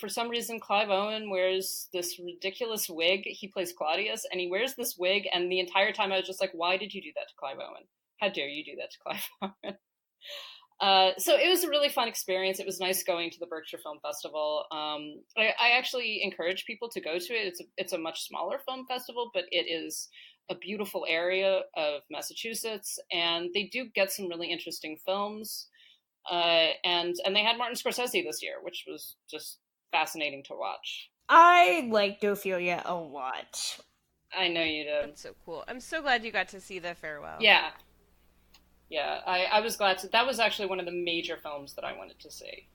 for some reason Clive Owen wears this ridiculous wig. He plays Claudius, and he wears this wig, and the entire time I was just like, why did you do that to Clive Owen? How dare you do that to Clive Owen? So it was a really fun experience. It was nice going to the Berkshire Film Festival. I actually encourage people to go to it. It's a much smaller film festival, but it is a beautiful area of Massachusetts, and they do get some really interesting films. And they had Martin Scorsese this year, which was just fascinating to watch. I liked Ophelia a lot. I know you did. That's so cool. I'm so glad you got to see The Farewell. Yeah. Yeah, I was glad to. That was actually one of the major films that I wanted to see.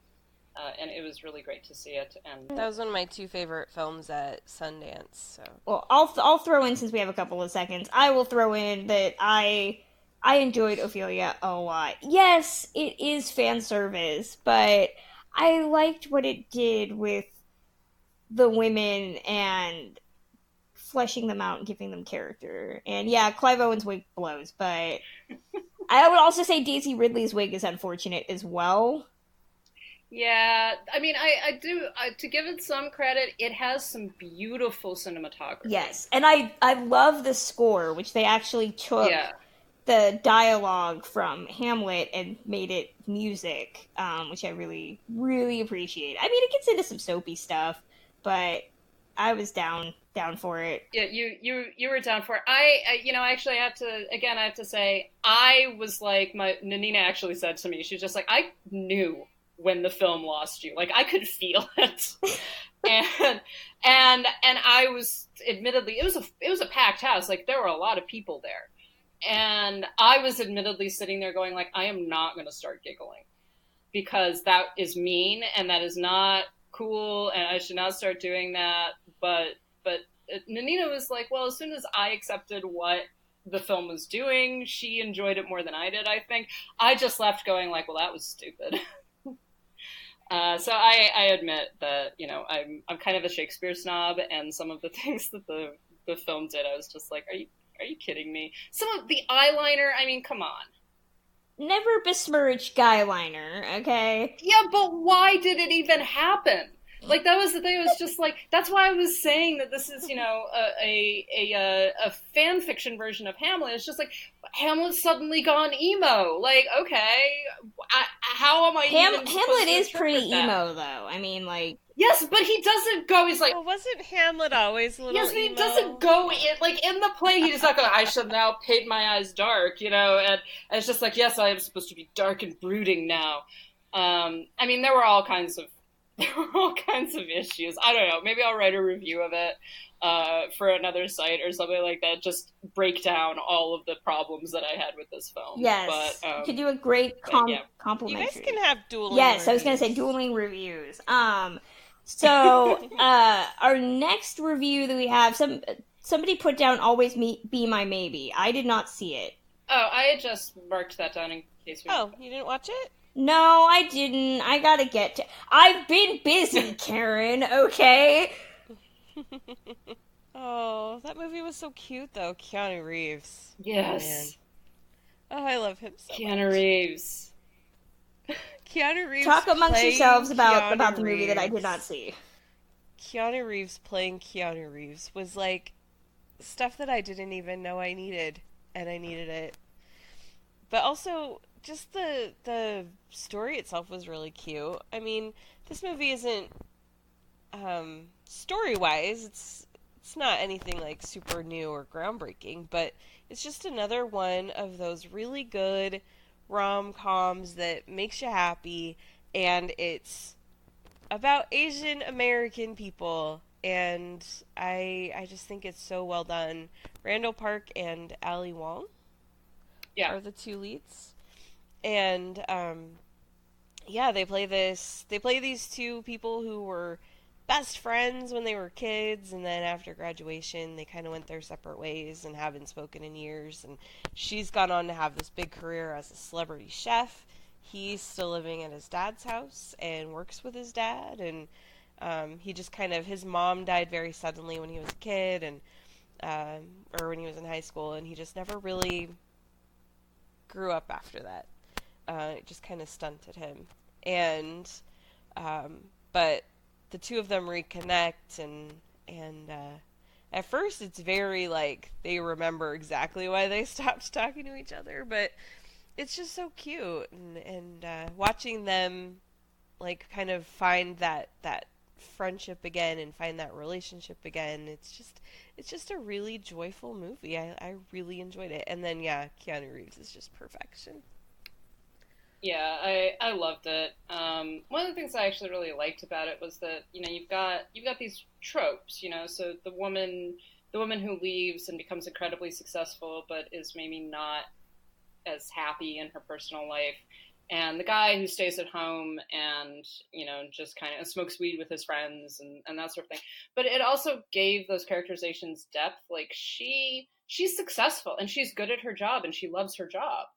And it was really great to see it. And that was one of my 2 favorite films at Sundance. So, well, I'll throw in, since we have a couple of seconds, I will throw in that I enjoyed Ophelia a lot. Yes, it is fan service, but I liked what it did with the women and fleshing them out and giving them character. And yeah, Clive Owen's wig blows, but I would also say Daisy Ridley's wig is unfortunate as well. Yeah, I mean, I do, to give it some credit, it has some beautiful cinematography. Yes, and I love the score, which they actually took the dialogue from Hamlet and made it music, which I really, really appreciate. I mean, it gets into some soapy stuff, but I was down for it. Yeah, you were down for it. I actually have to say, I was like, Nanina actually said to me, she's just like, I knew when the film lost you. Like, I could feel it. and I was, admittedly, it was a packed house. Like, there were a lot of people there. And I was admittedly sitting there going, like, I am not going to start giggling. Because that is mean, and that is not cool, and I should not start doing that. But Nanina was like, well, as soon as I accepted what the film was doing, she enjoyed it more than I did, I think. I just left going like, well, that was stupid. So I admit that, I'm kind of a Shakespeare snob, and some of the things that the film did, I was just like, are you kidding me? Some of the eyeliner, I mean, come on. Never besmirch guyliner, okay? Yeah, but why did it even happen? Like, that was the thing. It was just like, that's why I was saying that this is, a fan fiction version of Hamlet. It's just like, Hamlet's suddenly gone emo. Like, okay, how am I even Hamlet is pretty that? Emo, though. I mean, like... Yes, but he doesn't go, he's like... Well, wasn't Hamlet always a little Yes, but he emo? doesn't go, in the play, he's like, I shall now paint my eyes dark, and it's just like, yes, I am supposed to be dark and brooding now. I mean, there were all kinds of issues. I don't know, maybe I'll write a review of it for another site or something like that, just break down all of the problems that I had with this film. Yes, but, you could do a great complimentary. You guys can have dueling Yes, reviews. I was going to say dueling reviews. So, our next review that we have, somebody put down Always Be My Maybe. I did not see it. Oh, I had just marked that down in case we... Oh, you didn't watch it? No, I didn't. I gotta get to... I've been busy, Karen, okay? Oh, that movie was so cute, though. Keanu Reeves. Yes. Oh, I love him so Keanu much. Reeves. Keanu Reeves. Talk amongst yourselves about the movie Reeves. that I did not see. Keanu Reeves playing Keanu Reeves was like stuff that I didn't even know I needed, and I needed it. But also, just the story itself was really cute. I mean, this movie isn't story-wise, it's not anything like super new or groundbreaking, but it's just another one of those really good rom-coms that makes you happy, and it's about Asian American people, and I just think it's so well done. Randall Park and Ali Wong are the two leads, and they play these two people who were best friends when they were kids, and then after graduation they kind of went their separate ways and haven't spoken in years, and she's gone on to have this big career as a celebrity chef. He's still living at his dad's house and works with his dad, and he just kind of, his mom died very suddenly when he was a kid, and or when he was in high school, and he just never really grew up after that. It just kind of stunted him, and but the two of them reconnect, and at first it's very like they remember exactly why they stopped talking to each other, but it's just so cute, and watching them like kind of find that friendship again and find that relationship again, it's just a really joyful movie. I really enjoyed it, and then Keanu Reeves is just perfection. Yeah, I loved it. One of the things I actually really liked about it was that, you've got these tropes, so the woman who leaves and becomes incredibly successful but is maybe not as happy in her personal life, and the guy who stays at home and just kind of smokes weed with his friends and that sort of thing. But it also gave those characterizations depth. Like, she's successful and she's good at her job and she loves her job,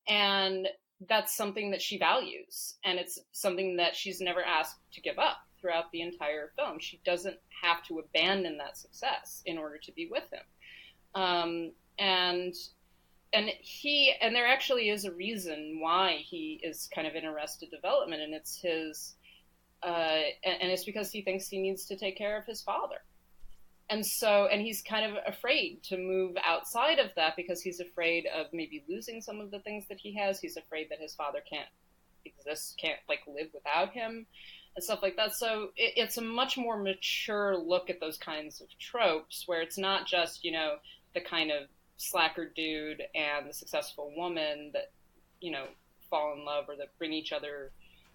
and that's something that she values, and it's something that she's never asked to give up throughout the entire film. She doesn't have to abandon that success in order to be with him. And there actually is a reason why he is kind of in arrested development, and it's his, and it's because he thinks he needs to take care of his father. And he's kind of afraid to move outside of that because he's afraid of maybe losing some of the things that he has. He's afraid that his father can't live without him and stuff like that. So it's a much more mature look at those kinds of tropes where it's not just, the kind of slacker dude and the successful woman that, fall in love or that bring each other,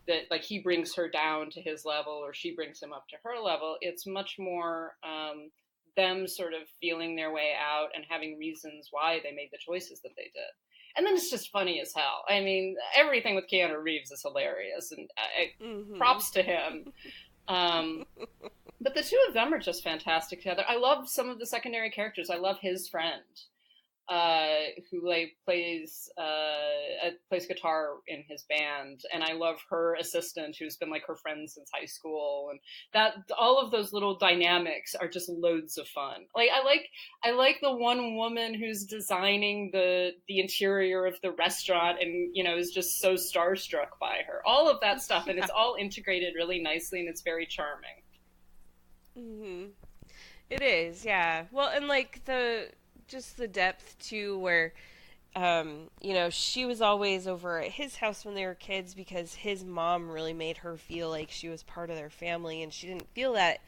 that like he brings her down to his level or she brings him up to her level. It's much more them sort of feeling their way out and having reasons why they made the choices that they did. And then it's just funny as hell. I mean, everything with Keanu Reeves is hilarious, and props to him. But the two of them are just fantastic together. I love some of the secondary characters. I love his friend, who plays guitar in his band, and I love her assistant, who's been like her friend since high school, and that all of those little dynamics are just loads of fun. Like I like the one woman who's designing the interior of the restaurant, and is just so starstruck by her. All of that stuff, and it's all integrated really nicely, and it's very charming. It is, yeah. Well, and like the depth too, where she was always over at his house when they were kids because his mom really made her feel like she was part of their family, and she didn't feel that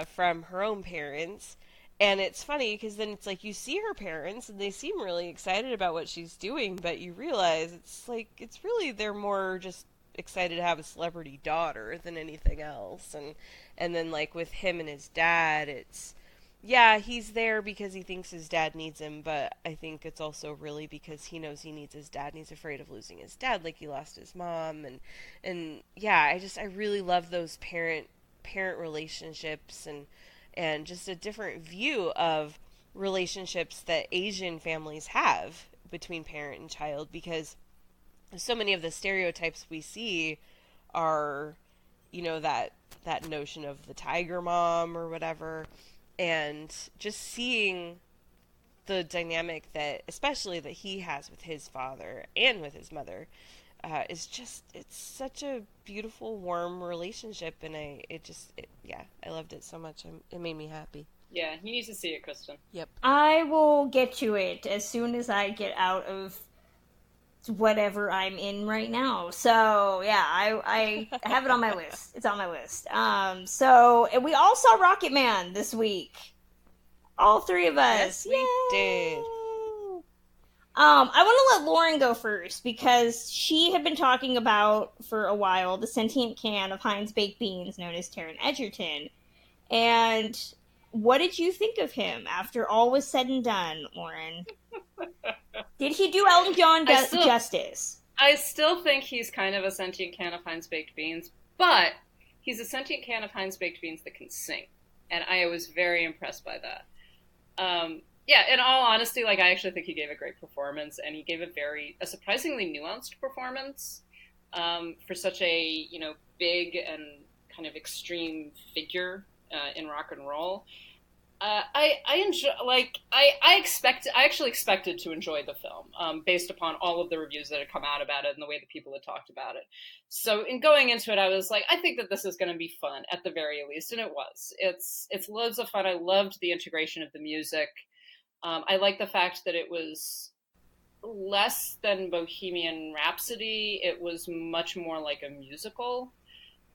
from her own parents. And it's funny because then it's like you see her parents and they seem really excited about what she's doing, but you realize it's really they're more just excited to have a celebrity daughter than anything else. And then like with him and his dad, it's he's there because he thinks his dad needs him, but I think it's also really because he knows he needs his dad and he's afraid of losing his dad like he lost his mom. And I really love those parent relationships and just a different view of relationships that Asian families have between parent and child, because so many of the stereotypes we see are, that notion of the tiger mom or whatever. And just seeing the dynamic especially that he has with his father and with his mother, it's such a beautiful, warm relationship. And I loved it so much. It made me happy. Yeah, you need to see it, Kristen. Yep. I will get to it as soon as I get out of whatever I'm in right now. So yeah, I have it on my list. It's on my list. And we all saw Rocketman this week. All three of us. Yes, we did. I want to let Lauren go first because she had been talking about for a while the sentient can of Heinz baked beans known as Taron Egerton. And what did you think of him after all was said and done, Lauren? Did he do Elton John justice? I still think he's kind of a sentient can of Heinz baked beans, but he's a sentient can of Heinz baked beans that can sing, and I was very impressed by that. In all honesty, I actually think he gave a great performance, and he gave a surprisingly nuanced performance for such a big and kind of extreme figure in rock and roll. I enjoy, I actually expected to enjoy the film, based upon all of the reviews that had come out about it and the way that people had talked about it. So in going into it, I was like, I think that this is going to be fun at the very least. And it was. It's loads of fun. I loved the integration of the music. I like the fact that it was less than Bohemian Rhapsody. It was much more like a musical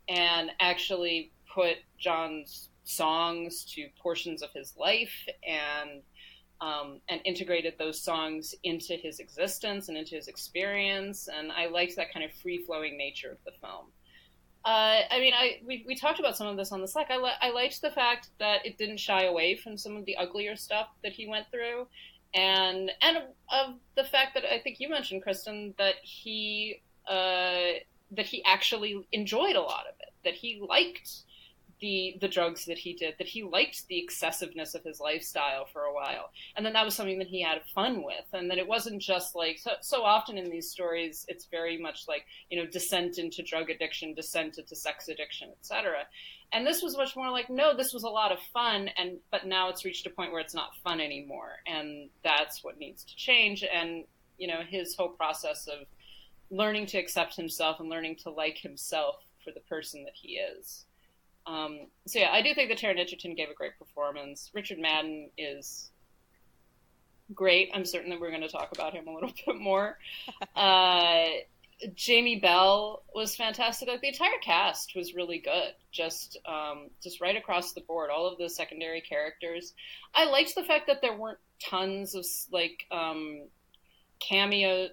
and actually put John's songs to portions of his life and integrated those songs into his existence and into his experience, and I liked that kind of free-flowing nature of the film. We talked about some of this on the Slack. I liked the fact that it didn't shy away from some of the uglier stuff that he went through, and of the fact that I think you mentioned, Kristen, that he actually enjoyed a lot of it, that he liked the drugs that he did, that he liked the excessiveness of his lifestyle for a while. And then that was something that he had fun with. And that it wasn't just like, so often in these stories, it's very much like, descent into drug addiction, descent into sex addiction, etc. And this was much more like, no, this was a lot of fun, but now it's reached a point where it's not fun anymore. And that's what needs to change. And, his whole process of learning to accept himself and learning to like himself for the person that he is. So yeah, I do think that Taron Egerton gave a great performance. Richard Madden is great. I'm certain that we're going to talk about him a little bit more. Jamie Bell was fantastic. Like, the entire cast was really good. Just right across the board. All of the secondary characters. I liked the fact that there weren't tons of cameo,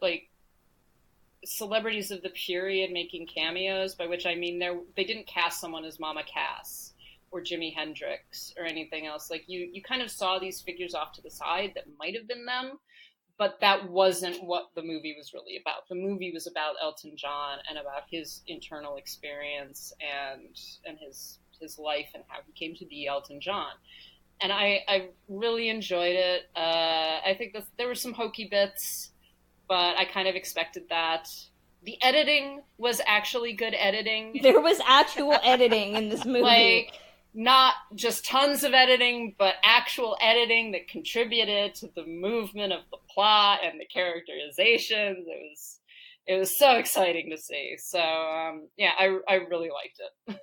celebrities of the period making cameos, by which I mean they didn't cast someone as Mama Cass or Jimi Hendrix or anything else. Like, you kind of saw these figures off to the side that might have been them, but that wasn't what the movie was really about. The movie was about Elton John and about his internal experience and his life and how he came to be Elton John. And I really enjoyed it. I think that there were some hokey bits, but I kind of expected that. The editing was actually good editing. There was actual editing in this movie. Not just tons of editing, but actual editing that contributed to the movement of the plot and the characterizations. It was so exciting to see. So, I really liked it.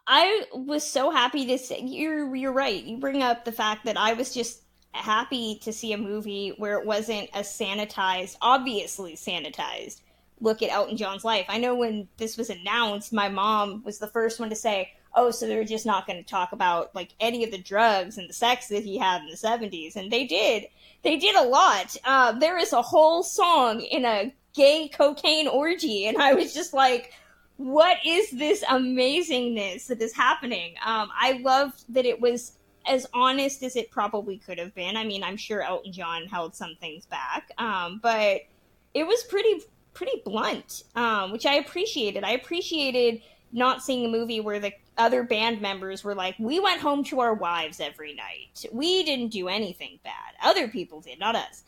I was so happy to see, you're right. You bring up the fact that I was just happy to see a movie where it wasn't a sanitized, obviously sanitized, look at Elton John's life. I know when this was announced, my mom was the first one to say, oh, so they're just not going to talk about any of the drugs and the sex that he had in the 70s. And they did a lot. There is a whole song in a gay cocaine orgy, and I was just like, what is this amazingness that is happening? I loved that it was as honest as it probably could have been. I mean, I'm sure Elton John held some things back, but it was pretty blunt, which I appreciated. I appreciated not seeing a movie where the other band members were like, we went home to our wives every night. We didn't do anything bad. Other people did, not us.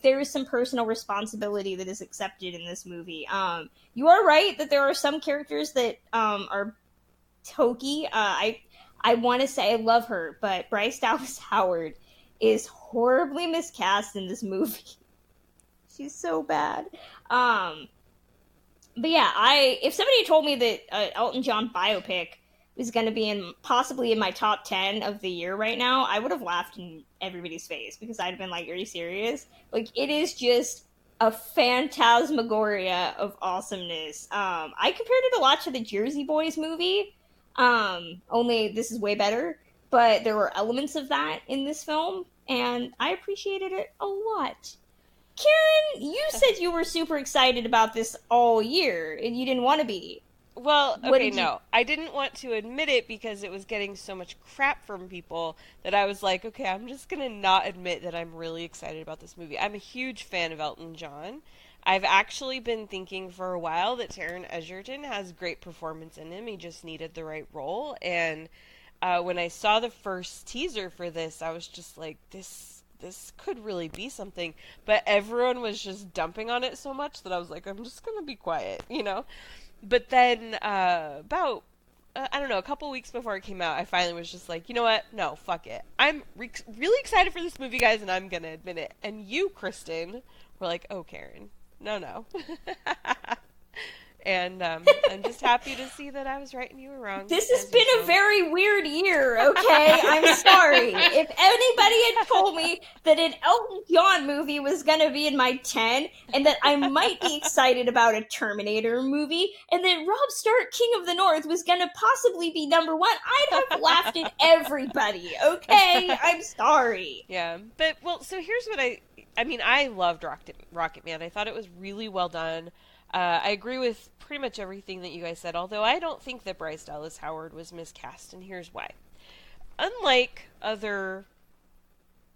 There is some personal responsibility that is accepted in this movie. You are right that there are some characters that are hokey. I want to say I love her, but Bryce Dallas Howard is horribly miscast in this movie. She's so bad. But yeah, if somebody told me that Elton John biopic was going to be possibly in my top 10 of the year right now, I would have laughed in everybody's face, because I'd have been like, are you serious? It is just a phantasmagoria of awesomeness. I compared it a lot to the Jersey Boys movie, only this is way better, but there were elements of that in this film, and I appreciated it a lot. Karen, you said you were super excited about this all year, and you didn't want to be. Well, okay, no. I didn't want to admit it because it was getting so much crap from people that I was like, okay, I'm just going to not admit that I'm really excited about this movie. I'm a huge fan of Elton John. I've actually been thinking for a while that Taron Egerton has great performance in him. He just needed the right role. And when I saw the first teaser for this, I was just like, this could really be something. But everyone was just dumping on it so much that I was like, I'm just going to be quiet, But then about, I don't know, a couple weeks before it came out, I finally was just like, you know what? No, fuck it. I'm really excited for this movie, guys, and I'm going to admit it. And you, Kristen, were like, oh, Karen, no. And I'm just happy to see that I was right and you were wrong. This has been a very weird year, okay? I'm sorry. If anybody had told me that an Elton John movie was going to be in my 10, and that I might be excited about a Terminator movie, and that Rob Stark, King of the North, was going to possibly be number one, I'd have laughed at everybody, okay? I'm sorry. Yeah, but, well, so here's what I loved Rocketman. I thought it was really well done. I agree with pretty much everything that you guys said, although I don't think that Bryce Dallas Howard was miscast, and here's why. Unlike other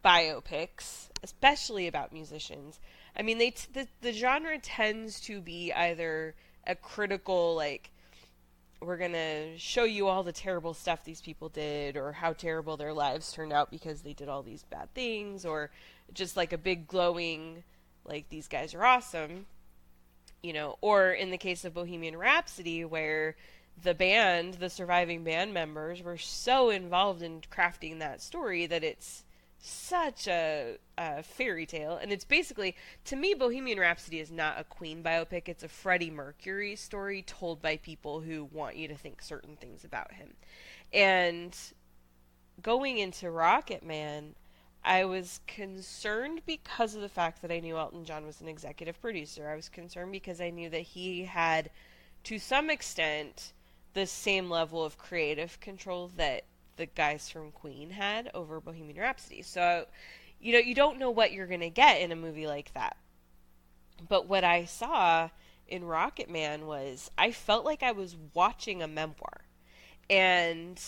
biopics, especially about musicians, I mean, the genre tends to be either a critical, show you all the terrible stuff these people did, or how terrible their lives turned out because they did all these bad things, or just like a big glowing, like, these guys are awesome, you know. Or in the case of Bohemian Rhapsody, where the surviving band members were so involved in crafting that story that it's such a fairy tale. And it's basically, to me, Bohemian Rhapsody is not a Queen biopic. It's a Freddie Mercury story told by people who want you to think certain things about him. And going into Rocketman, I was concerned because of the fact that I knew Elton John was an executive producer. I was concerned because I knew that he had, to some extent, the same level of creative control that the guys from Queen had over Bohemian Rhapsody. So, you know, you don't know what you're going to get in a movie like that. But what I saw in Rocketman was, I felt like I was watching a memoir. And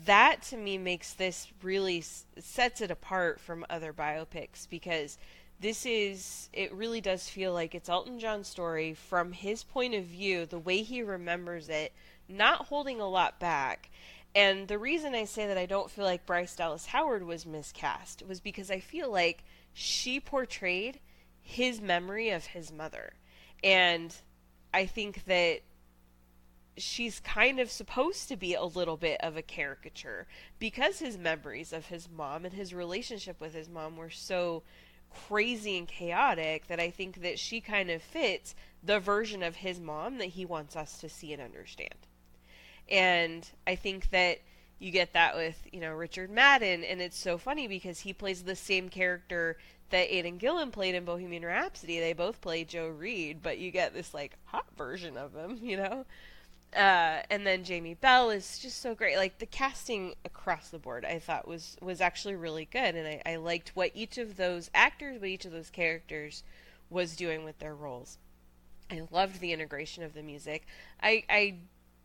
that, to me, makes this really, sets it apart from other biopics, because it really does feel like it's Elton John's story from his point of view, the way he remembers it, not holding a lot back. And the reason I say that I don't feel like Bryce Dallas Howard was miscast was because I feel like she portrayed his memory of his mother. And I think that she's kind of supposed to be a little bit of a caricature, because his memories of his mom and his relationship with his mom were so crazy and chaotic that I think that she kind of fits the version of his mom that he wants us to see and understand. And I think that you get that with, you know, Richard Madden, and it's so funny because he plays the same character that Aidan Gillen played in Bohemian Rhapsody. They both play Joe Reed, but you get this, like, hot version of him, you know? And then Jamie Bell is just so great. Like, the casting across the board, I thought was actually really good, and I liked what each of those actors, what each of those characters was doing with their roles. I loved the integration of the music. I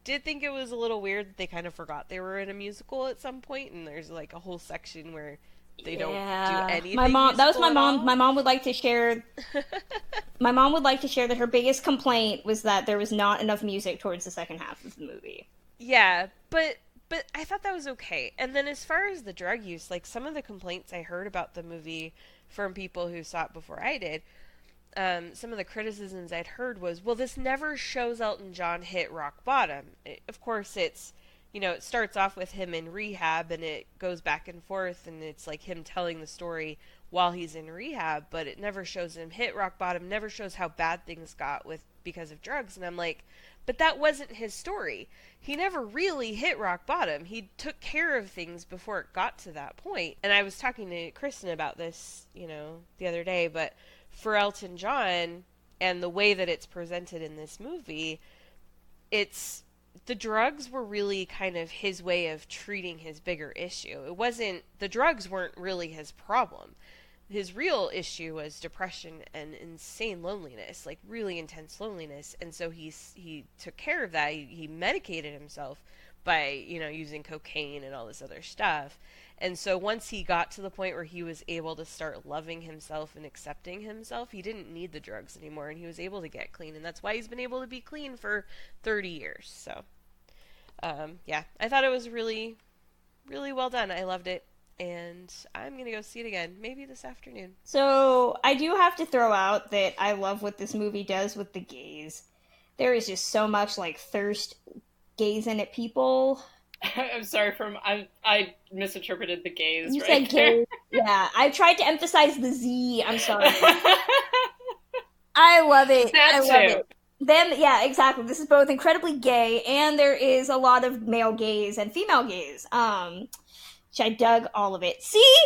did think it was a little weird that they kind of forgot they were in a musical at some point, and there's like a whole section where they don't do anything. That was my mom. My mom would like to share. My mom would like to share that her biggest complaint was that there was not enough music towards the second half of the movie. Yeah, but I thought that was okay. And then as far as the drug use, like, some of the complaints I heard about the movie from people who saw it before I did, some of the criticisms I'd heard was, well, this never shows Elton John hit rock bottom. Of course, it's, you know, it starts off with him in rehab, and it goes back and forth, and it's like him telling the story while he's in rehab, but it never shows him hit rock bottom, never shows how bad things got because of drugs. And I'm like, but that wasn't his story. He never really hit rock bottom. He took care of things before it got to that point. And I was talking to Kristen about this, you know, the other day, but for Elton John and the way that it's presented in this movie, the drugs were really kind of his way of treating his bigger issue. The drugs weren't really his problem. His real issue was depression and insane loneliness, like really intense loneliness. And so he took care of that. He medicated himself by, you know, using cocaine and all this other stuff. And so once he got to the point where he was able to start loving himself and accepting himself, he didn't need the drugs anymore, and he was able to get clean. And that's why he's been able to be clean for 30 years. So, yeah, I thought it was really, really well done. I loved it. And I'm going to go see it again, maybe this afternoon. So, I do have to throw out that I love what this movie does with the gays. There is just so much, like, thirst gazing at people. I'm sorry, I misinterpreted the gays. You right said gays. Yeah, I tried to emphasize the Z. I'm sorry. I love it. I love it. Them, yeah, exactly. This is both incredibly gay, and there is a lot of male gays and female gays. Which I dug all of it. See?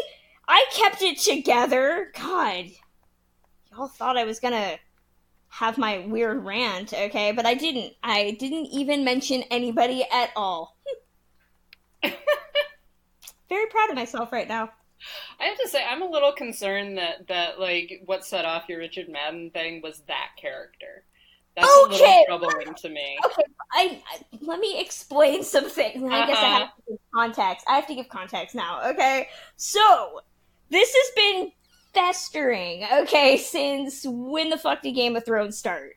I kept it together. God. Y'all thought I was gonna have my weird rant, okay? But I didn't. I didn't even mention anybody at all. Very proud of myself right now. I have to say, I'm a little concerned that like, what set off your Richard Madden thing was that character. That's a little troubling to me. Okay, I let me explain something. I guess I have to give context. I have to give context now, okay? So, this has been festering, okay, since when the fuck did Game of Thrones start?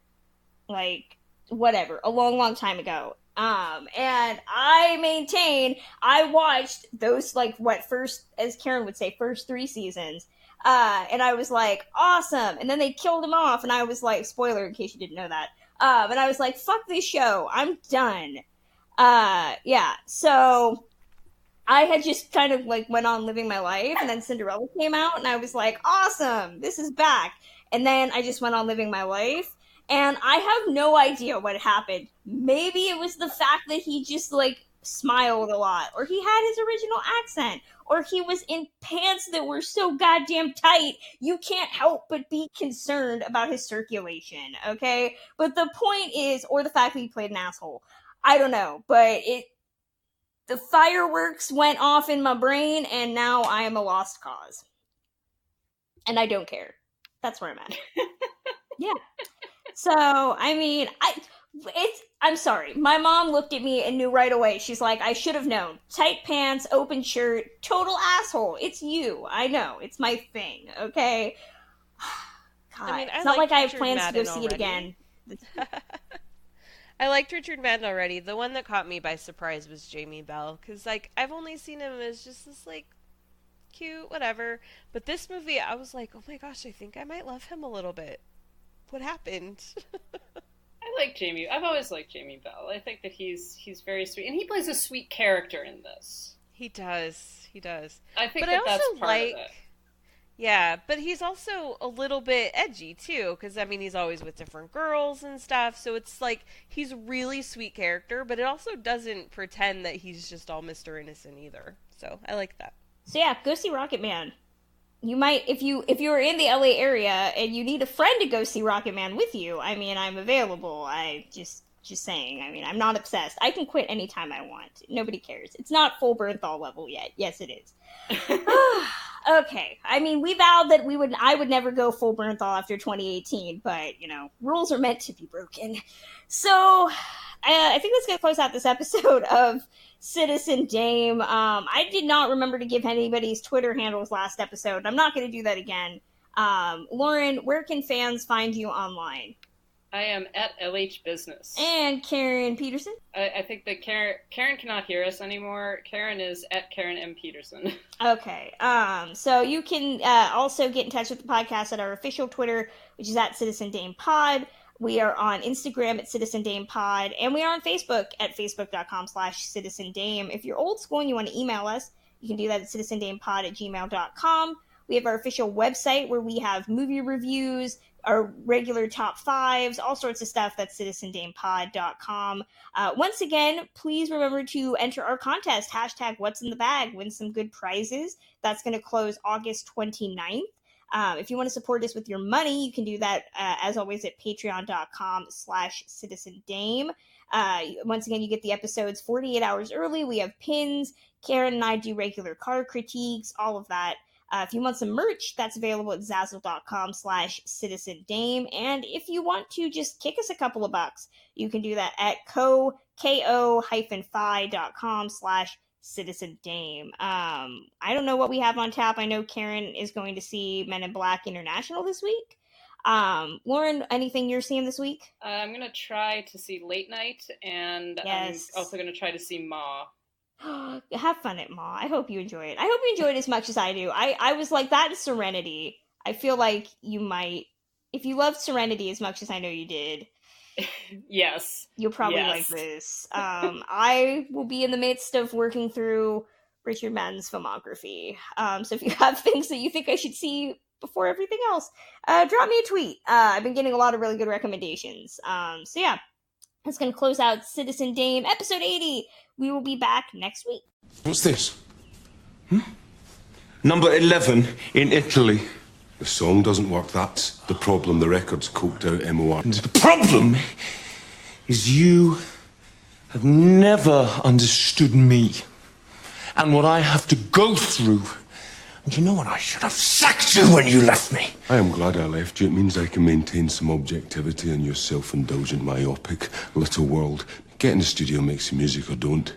Like, whatever, a long, long time ago. And I maintain I watched those, like, first, as Karen would say, first 3 seasons. And I was like, awesome. And then they killed him off, and I was like, spoiler in case you didn't know that. And I was like, fuck this show. I'm done. Yeah. So I had just kind of, like, went on living my life, and then Cinderella came out, and I was like, awesome, this is back. And then I just went on living my life, and I have no idea what happened. Maybe it was the fact that he just, like, smiled a lot, or he had his original accent, or he was in pants that were so goddamn tight, you can't help but be concerned about his circulation, okay? But the point is, or the fact that he played an asshole. I don't know, but the fireworks went off in my brain, and now I am a lost cause. And I don't care. That's where I'm at. Yeah. So, I mean, I'm sorry. My mom looked at me and knew right away. She's like, I should have known. Tight pants, open shirt, total asshole. It's you. I know. It's my thing, okay? God, I mean, it's not like I have plans to go see it again. I liked Richard Madden already. The one that caught me by surprise was Jamie Bell, because, like, I've only seen him as just this, like, cute, whatever. But this movie, I was like, oh my gosh, I think I might love him a little bit. What happened? I like Jamie. I've always liked Jamie Bell. I think that he's very sweet, and he plays a sweet character in this. He does. I think that's part of it. Yeah, but he's also a little bit edgy, too, because, I mean, he's always with different girls and stuff, so it's like, he's a really sweet character, but it also doesn't pretend that he's just all Mr. Innocent either, so I like that. So yeah, go see Rocketman. You might, if you're in the LA area and you need a friend to go see Rocketman with you, I mean, I'm available. I just saying, I mean, I'm not obsessed. I can quit anytime I want. Nobody cares. It's not full Bernthal level yet. Yes, it is. Okay. I mean, we vowed that I would never go full Bernthal after 2018, but, you know, rules are meant to be broken. So, I think that's going to close out this episode of Citizen Dame. I did not remember to give anybody's Twitter handles last episode. I'm not going to do that again. Lauren, where can fans find you online? I am at LH Business. And Karen Peterson? I think that Karen cannot hear us anymore. Karen is at Karen M. Peterson. Okay. So you can also get in touch with the podcast at our official Twitter, which is at Citizen Dame Pod. We are on Instagram at Citizen Dame Pod, and we are on Facebook at facebook.com/Citizen Dame. If you're old school and you want to email us, you can do that at citizendamepod@gmail.com. We have our official website where we have movie reviews, our regular top fives, all sorts of stuff. That's citizendamepod.com. Once again, please remember to enter our contest, #What's in the Bag, win some good prizes. That's going to close August 29th. If you want to support us with your money, you can do that, as always, at patreon.com/citizendame. Once again, you get the episodes 48 hours early. We have pins. Karen and I do regular car critiques, all of that. If you want some merch, that's available at zazzle.com/citizendame. And if you want to just kick us a couple of bucks, you can do that at ko-fi.com/citizendame. I don't know what we have on tap. I know Karen is going to see Men in Black International this week. Lauren, anything you're seeing this week? I'm going to try to see Late Night, and yes. I'm also going to try to see Ma. Have fun at Ma. I hope you enjoy it. I hope you enjoy it as much as I do. I was like, that is Serenity. I feel like you might, if you loved Serenity as much as I know you did. Yes. You'll probably like this. I will be in the midst of working through Richard Madden's filmography. So if you have things that you think I should see before everything else, drop me a tweet. I've been getting a lot of really good recommendations. So yeah, that's going to close out Citizen Dame episode 80. We will be back next week. What's this? Number 11 in Italy. The song doesn't work, that's the problem. The record's coked out MOR. The problem is you have never understood me and what I have to go through. And you know what? I should have sacked you when you left me. I am glad I left you. It means I can maintain some objectivity in your self-indulgent, myopic little world. Get in the studio, make some music, or don't.